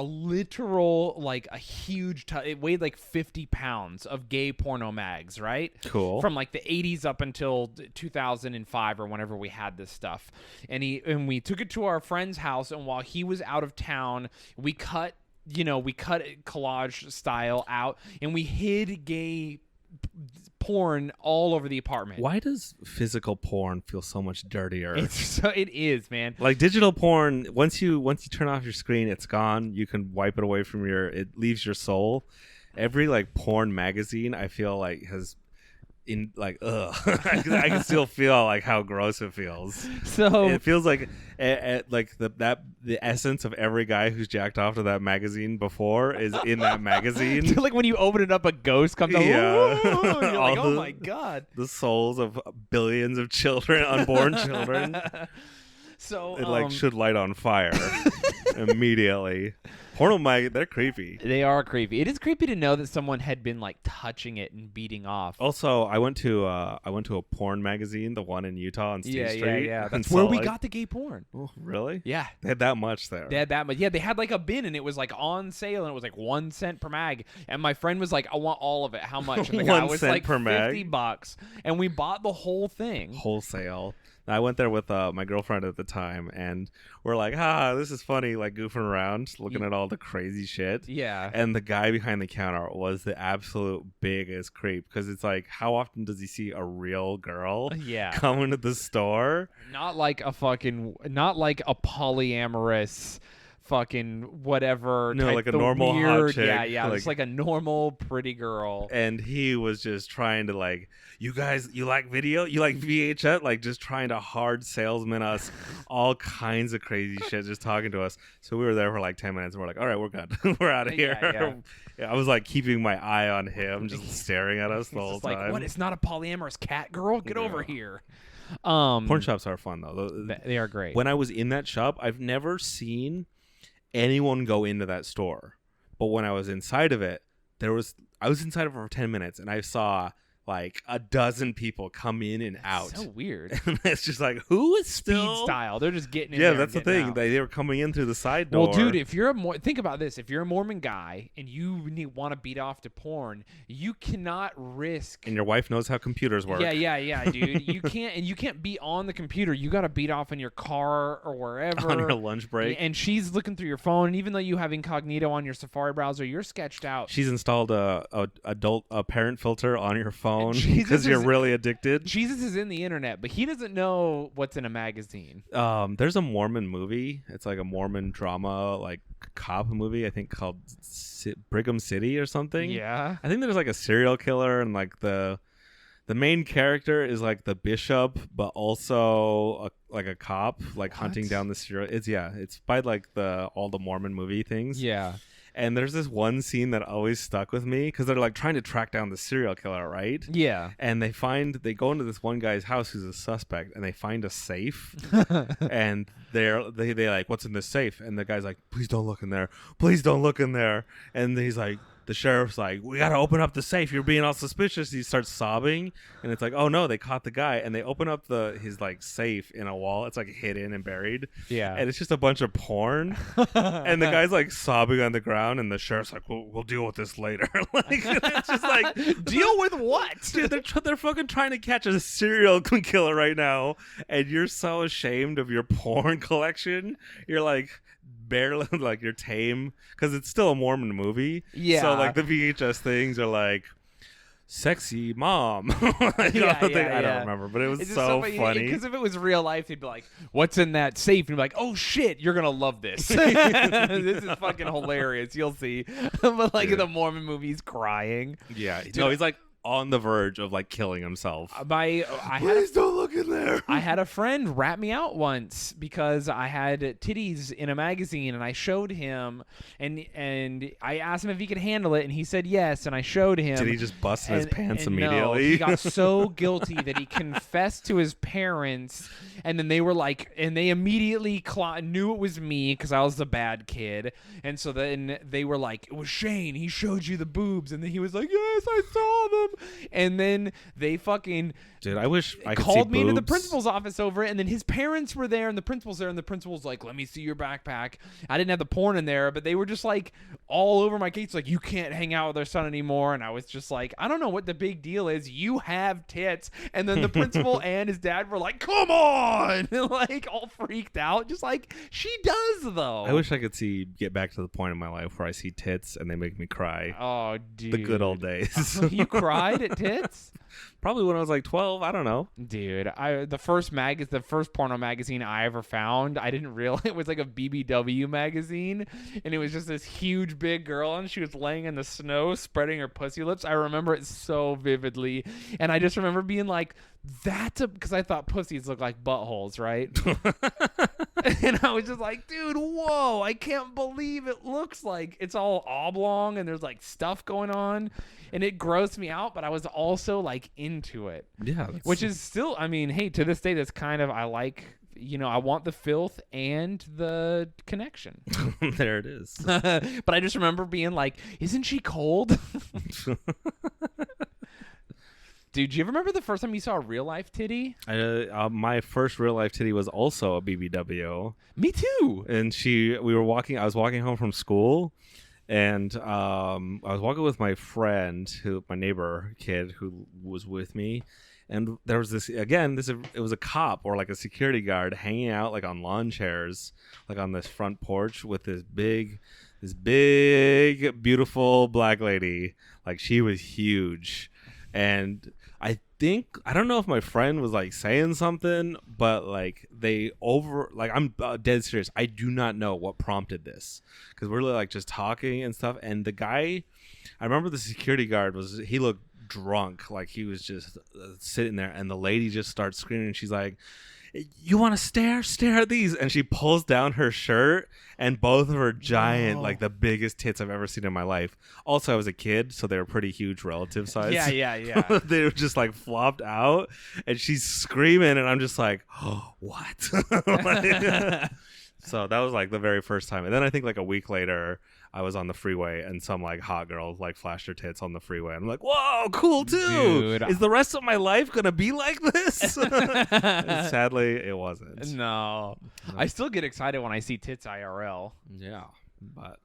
literal, like a huge, it weighed like 50 pounds of gay porno mags, right? Cool. From like the 80s up until 2005 or whenever we had this stuff. And we took it to our friend's house, and while he was out of town, we cut it collage style out, and we hid gay porn all over the apartment. Why does physical porn feel so much dirtier? It is, man. Like digital porn, once you turn off your screen, it's gone. You can wipe it away from it leaves your soul. Every like porn magazine, I feel like has in like I can still feel like how gross it feels. So it feels like like the essence of every guy who's jacked off to that magazine before is in that magazine. like when you open it up, a ghost comes out. Yeah. You're like, All oh my god. The souls of billions of children, unborn children. So It like should light on fire immediately. Porno mag, they're creepy. They are creepy. It is creepy to know that someone had been like touching it and beating off. Also, I went to a porn magazine, the one in Utah on State Street. Yeah. and That's saw, where we like- got the gay porn. Oh, really? Yeah. They had that much there. They had that much. Yeah, they had like a bin, and it was like on sale, and it was like 1 cent per mag. And my friend was like, I want all of it. How much? And the guy 1 was cent like per mag? $50. And we bought the whole thing. Wholesale. I went there with my girlfriend at the time, and we're like, this is funny, like goofing around, looking at all the crazy shit. Yeah. And the guy behind the counter was the absolute biggest creep, because it's like, how often does he see a real girl Yeah. come into the store? Not like a polyamorous fucking whatever. No, type, like a the normal hot weird, chick, yeah, just like a normal pretty girl. And he was just trying to like, you guys, you like video? You like VHS? Like just trying to hard salesman us all kinds of crazy shit, just talking to us. So we were there for like 10 minutes and we're like, all right, we're good. We're out of here. Yeah, I was like keeping my eye on him, just staring at us the whole time. Like, what? It's not a polyamorous cat girl? Get over here. Porn shops are fun though. They are great. When I was in that shop, I've never seen anyone go into that store. But when I was inside of it, I was inside of it for 10 minutes and I saw like a dozen people come in and out. So weird. And it's just like, who is still speed style? They're just getting in. Yeah, there that's the and getting thing. out. They were coming in through the side door. Well, dude, if you're think about this. If you're a Mormon guy and you want to beat off to porn, you cannot risk. And your wife knows how computers work. Yeah, dude. You can't be on the computer. You got to beat off in your car or wherever on your lunch break. And she's looking through your phone. And even though you have incognito on your Safari browser, you're sketched out. She's installed a parent filter on your phone Jesus because you're really addicted. Jesus is in the internet, but he doesn't know what's in a magazine. There's a Mormon movie. It's like a Mormon drama, like cop movie, I think called Brigham City or something. Yeah. I think there's like a serial killer and like the main character is like the bishop, but also like a cop, like hunting down the serial. It's by like all the Mormon movie things. Yeah. And there's this one scene that always stuck with me because they're like trying to track down the serial killer, right? Yeah. And they go into this one guy's house who's a suspect, and they find a safe, and they like, what's in this safe? And the guy's like, please don't look in there, please don't look in there. And he's like, the sheriff's like, we gotta open up the safe, you're being all suspicious. He starts sobbing, and it's like, oh no, they caught the guy. And they open up his like safe in a wall. It's like hidden and buried. Yeah. And it's just a bunch of porn. And the guy's like sobbing on the ground, and the sheriff's like, we'll deal with this later. Like, it's just like, deal with what? Dude, they're fucking trying to catch a serial killer right now, and you're so ashamed of your porn collection. You're like barely like you're tame because it's still a Mormon movie. Yeah. So like the VHS things are like sexy mom. I don't remember, but it was so funny. Because if it was real life, they'd be like, "What's in that safe?" And you'd be like, "Oh shit, you're gonna love this. This is fucking hilarious. You'll see." But like in the Mormon movie, he's crying. Yeah. Dude, no, he's like on the verge of like killing himself. Please don't look in there. I had a friend rat me out once because I had titties in a magazine and I showed him and I asked him if he could handle it and he said yes and I showed him. Did he just bust in his pants immediately? No, he got so guilty that he confessed to his parents and then they were like, and they immediately knew it was me because I was the bad kid. And so then they were like, it was Shayne. He showed you the boobs. And then he was like, yes, I saw them. And then they fucking dude, I wish I could called see me boobs. into the principal's office over it, and then his parents were there, and the principal's there, and the principal's like, "Let me see your backpack." I didn't have the porn in there, but they were just like all over my case, like, "You can't hang out with our son anymore." And I was just like, "I don't know what the big deal is. You have tits." And then the principal and his dad were like, "Come on!" And like all freaked out, just like she does though. I wish I could get back to the point in my life where I see tits and they make me cry. Oh, dude, the good old days. You cried at tits? Probably when I was like 12. I don't know. Dude, the first porno magazine I ever found, I didn't realize it was like a BBW magazine, and it was just this huge big girl, and she was laying in the snow, spreading her pussy lips. I remember it so vividly, and I just remember being like, because I thought pussies look like buttholes, right? And I was just like, dude, whoa, I can't believe it looks like it's all oblong and there's like stuff going on, and it grossed me out, but I was also like into it. Yeah. Which is still, I mean, hey, to this day, that's kind of, I like, I want the filth and the connection. There it is. But I just remember being like, isn't she cold? Dude, do you ever remember the first time you saw a real life titty? My first real life titty was also a BBW. Me too. And I was walking home from school, and I was walking with my friend, my neighbor kid who was with me, and there was it was a cop or like a security guard hanging out like on lawn chairs, like on this front porch with this big, beautiful black lady. Like she was huge. And I don't know if my friend was like saying something, but like I'm dead serious. I do not know what prompted this because we're like just talking and stuff. And the guy, I remember the security guard he looked drunk, like he was just sitting there, and the lady just starts screaming. And she's like, "You want to stare at these?" And she pulls down her shirt, and both of her giant, like the biggest tits I've ever seen in my life. Also, I was a kid, so they were pretty huge relative size. Yeah. They were just like flopped out, and she's screaming, and I'm just like, "Oh, what?" So that was like the very first time. And then I think like a week later, I was on the freeway and some like hot girl like flashed her tits on the freeway. I'm like, whoa, cool too. Dude, is the rest of my life gonna be like this? And sadly, it wasn't. No. I still get excited when I see tits IRL. Yeah, but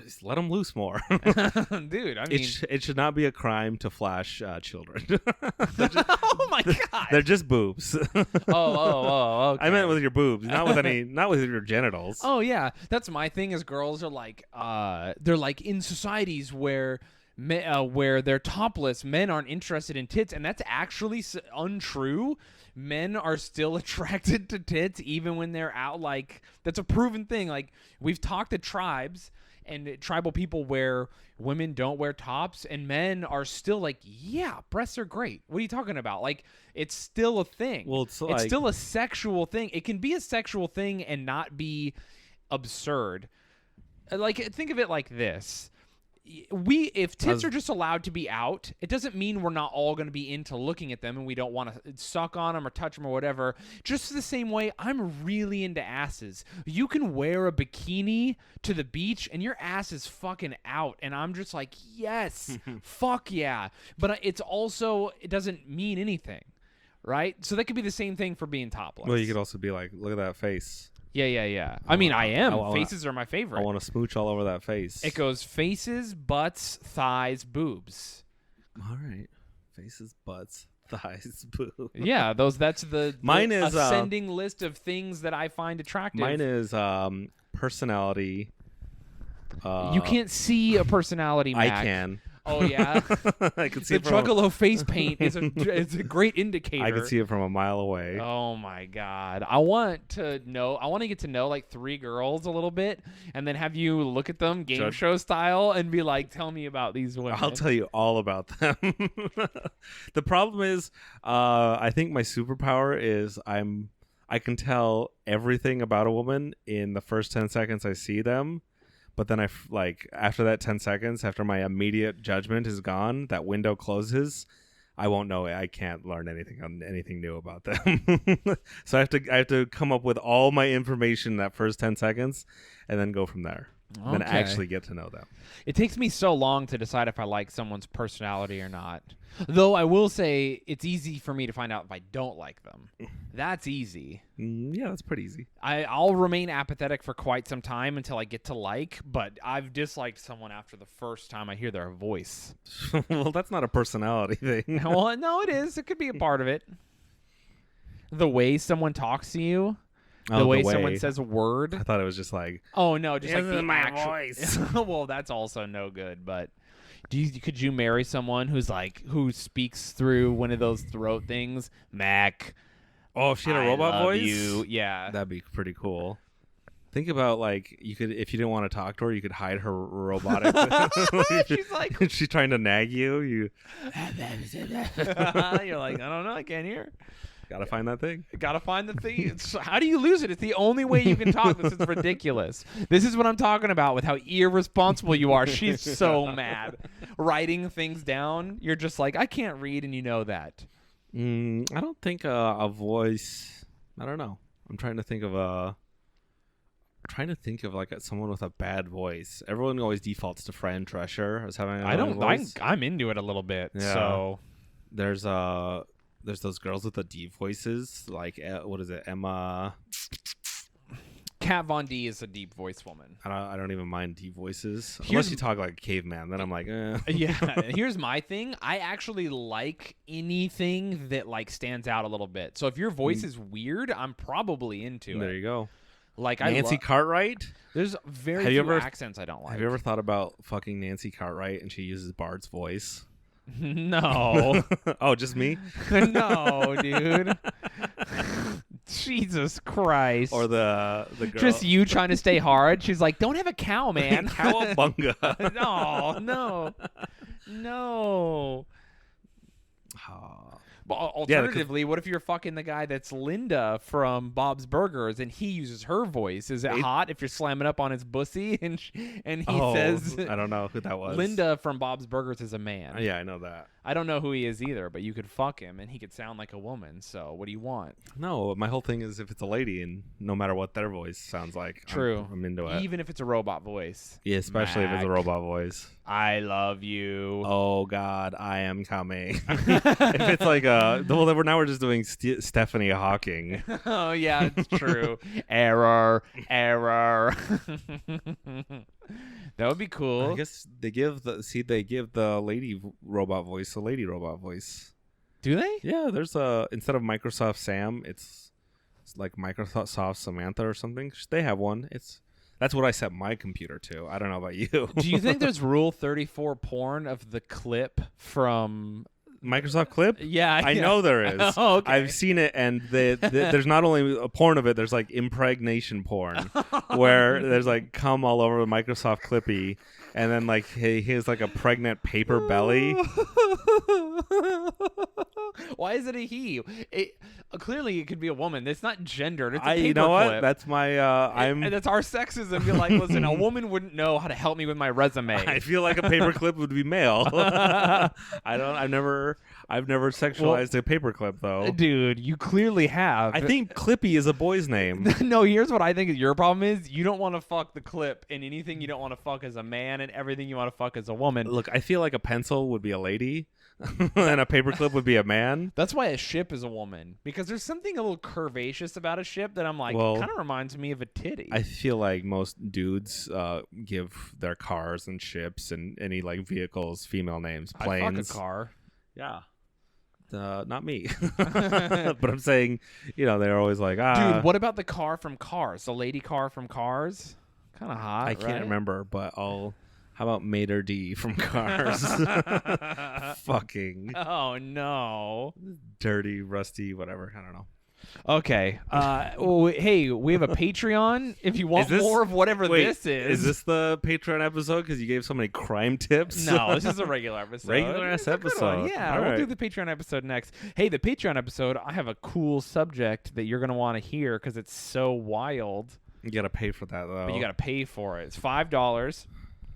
just let them loose more. Dude, I mean, it should not be a crime to flash children. oh my god, they're just boobs. oh. Okay. I meant with your boobs, not with your genitals. Oh yeah, that's my thing. Is girls are like, they're like in societies where they're topless, men aren't interested in tits, and that's actually untrue. Men are still attracted to tits even when they're out. Like, that's a proven thing. Like, we've talked to tribes and tribal people where women don't wear tops, and men are still like, yeah, breasts are great. What are you talking about? Like, it's still a thing. Well, it's still a sexual thing. It can be a sexual thing and not be absurd. Like, think of it like this. If tits are just allowed to be out, it doesn't mean we're not all going to be into looking at them and we don't want to suck on them or touch them or whatever. Just the same way I'm really into asses. You can wear a bikini to the beach and your ass is fucking out, and I'm just like, yes, fuck yeah. But it doesn't mean anything, right? So that could be the same thing for being topless. Well, you could also be like, look at that face. Yeah. I mean, I am. Faces are my favorite. I want to smooch all over that face. It goes faces, butts, thighs, boobs. All right. Faces, butts, thighs, boobs. Yeah, that's the mine is ascending list of things that I find attractive. Mine is personality. You can't see a personality, Mac. I can. Oh yeah, I can see the Juggalo face paint is a great indicator. I can see it from a mile away. Oh my god, I want to get to know like 3 girls a little bit, and then have you look at them game show style and be like, tell me about these women. I'll tell you all about them. The problem is, I think my superpower is I can tell everything about a woman in the first 10 seconds I see them. But then after that 10 seconds, after my immediate judgment is gone, that window closes, I won't know. I can't learn anything new about them. So I have to come up with all my information in that first 10 seconds and then go from there. Okay. Then actually get to know them. It takes me so long to decide if I like someone's personality or not. Though I will say it's easy for me to find out if I don't like them. That's easy. Yeah, that's pretty easy. I'll remain apathetic for quite some time until I get to like, but I've disliked someone after the first time I hear their voice. Well, that's not a personality thing. Well, no, it is. It could be a part of it. The way someone talks to you. The way someone says a word. I thought it was just like, oh no, just like the my voice. Well, that's also no good. But could you marry someone who speaks through one of those throat things? Mac. Oh, if she had a robot voice? You. Yeah, that'd be pretty cool. Think about like you could, if you didn't want to talk to her, you could hide her robotic. She's like, she's trying to nag you. You're like, I don't know, I can't hear. Gotta find that thing. Gotta find the thing. How do you lose it? It's the only way you can talk. This is ridiculous. This is what I'm talking about with how irresponsible you are. She's so mad. Writing things down. You're just like, I can't read, and you know that. I don't think a voice. I don't know. I'm trying to think of like someone with a bad voice. Everyone always defaults to Fran Drescher as having a voice. I'm into it a little bit. Yeah. So there's those girls with the deep voices, like what is it, Emma? Kat Von D is a deep voice woman. I don't even mind deep voices unless you talk like a caveman. Then I'm like, Yeah. Here's my thing. I actually like anything that like stands out a little bit. So if your voice is weird, I'm probably into it. There you go. Like Nancy Cartwright. There's very few accents I don't like. Have you ever thought about fucking Nancy Cartwright and she uses Bard's voice? No. Oh, just me? No, dude. Jesus Christ. Or the girl? Just you trying to stay hard. She's like, don't have a cow, man. Cowabunga. No. But alternatively, what if you're fucking the guy that's Linda from Bob's Burgers and he uses her voice? Is it hot if you're slamming up on his bussy and he says... I don't know who that was. Linda from Bob's Burgers is a man. Yeah, I know that. I don't know who he is either, but you could fuck him and he could sound like a woman. So what do you want? No, my whole thing is if it's a lady and no matter what their voice sounds like, True. I'm into it. Even if it's a robot voice. Yeah, especially if it's a Mac. robot voice. I love you. Oh God, I am coming. If it's like now we're just doing Stephanie Hawking. Oh yeah, it's true. Error. That would be cool. I guess they give the lady robot voice a lady robot voice. Do they? Yeah, there's instead of Microsoft Sam, it's like Microsoft Samantha or something. They have one. That's what I set my computer to. I don't know about you. Do you think there's Rule 34 porn of the clip from Microsoft Clip? Yeah, I know there is. Oh, okay. I've seen it, and there's not only a porn of it. There's like impregnation porn, where there's like cum all over the Microsoft Clippy, and then like he has like a pregnant paper belly. Why is it a he? Clearly, it could be a woman. It's not gendered. It's a You know paperclip. what? That's my And that's our sexism. Be like, listen, a woman wouldn't know how to help me with my resume. I feel like a paperclip would be male. I've never sexualized a paperclip though. Dude, you clearly have. I think Clippy is a boy's name. No, here's what I think your problem is. You don't want to fuck the clip, and anything you don't want to fuck as a man, and everything you want to fuck as a woman. Look, I feel like a pencil would be a lady, and a paperclip would be a man. That's why a ship is a woman, because there's something a little curvaceous about a ship that I'm like, Well, kind of reminds me of a titty. I feel like most dudes give their cars and ships and any like vehicles female names. Planes. I fuck a car. Yeah. Not me. But I'm saying, they're always like, Dude, what about the car from Cars? The lady car from Cars? Kind of hot, I can't remember, but how about Mater D from Cars? Fucking Oh, no. dirty, rusty, whatever. I don't know. Okay. Hey, we have a Patreon. If you want more of whatever this is. Is this the Patreon episode? Because you gave so many crime tips. No, this is a regular episode. Regular-ass episode. Yeah, All we'll right. do the Patreon episode next. Hey, the Patreon episode, I have a cool subject that you're going to want to hear because it's so wild. You got to pay for that, though. But you got to pay for it. It's $5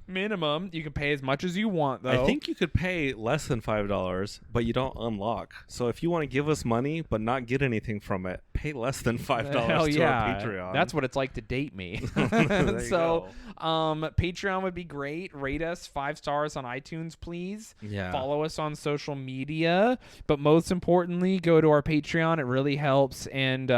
minimum. You can pay as much as you want, though. I think you could pay less than $5, but you don't unlock. So if you want to give us money but not get anything from it, pay less than $5 Hell to yeah. our Patreon. That's what it's like to date me. There you So, go. Patreon would be great. Rate us 5 stars on iTunes, please. Yeah. Follow us on social media. But most importantly, go to our Patreon. It really helps. And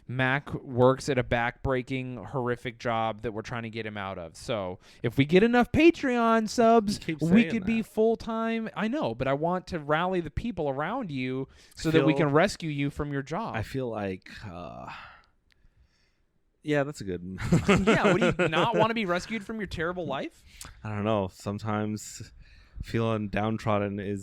Mac works at a back-breaking, horrific job that we're trying to get him out of. So if we get enough Patreon subs, keep we saying could be that. full-time. I know, but I want to rally the people around you so that we can rescue you from your job. I feel like, yeah, that's a good. Yeah, would you not want to be rescued from your terrible life? I don't know. Sometimes feeling downtrodden it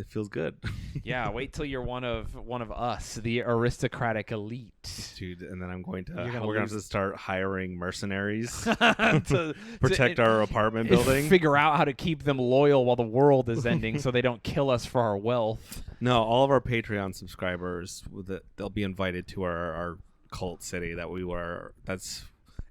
feels good. Yeah, wait till you're one of us, the aristocratic elite. Dude, and then we're going gonna to have to start hiring mercenaries to protect our apartment building. Figure out how to keep them loyal while the world is ending so they don't kill us for our wealth. No, all of our Patreon subscribers, they'll be invited to our cult city that's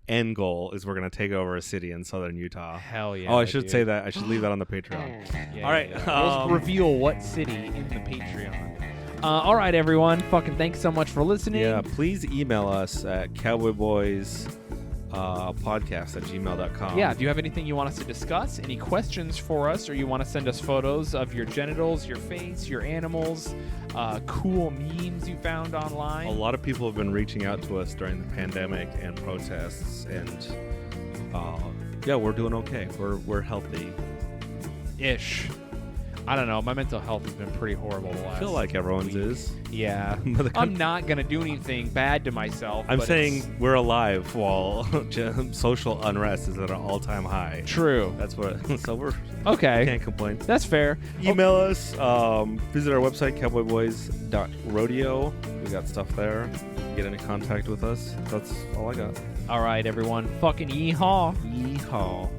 end goal is we're going to take over a city in southern Utah. Hell yeah. Oh, I should dude. say that. I should leave that on the Patreon. Yeah, All right, We'll reveal what city in the Patreon. All right, everyone. Fucking thanks so much for listening. Yeah, please email us at cowboyboyspodcast@gmail.com. Yeah, if you have anything you want us to discuss, any questions for us, or you want to send us photos of your genitals, your face, your animals, cool memes you found online. A lot of people have been reaching out to us during the pandemic and protests, and yeah, we're doing okay. We're healthy. Ish. I don't know. My mental health has been pretty horrible the last. I feel like everyone's week. is. Yeah. But the I'm not gonna do anything bad to myself. I'm but saying it's we're alive while social unrest is at an all-time high. true. That's what. So we're Okay. can't complain. That's fair. Email us. Visit our website cowboyboys.rodeo. We got stuff there. Get into contact with us. That's all I got. All right, everyone. Fucking yeehaw. Yeehaw.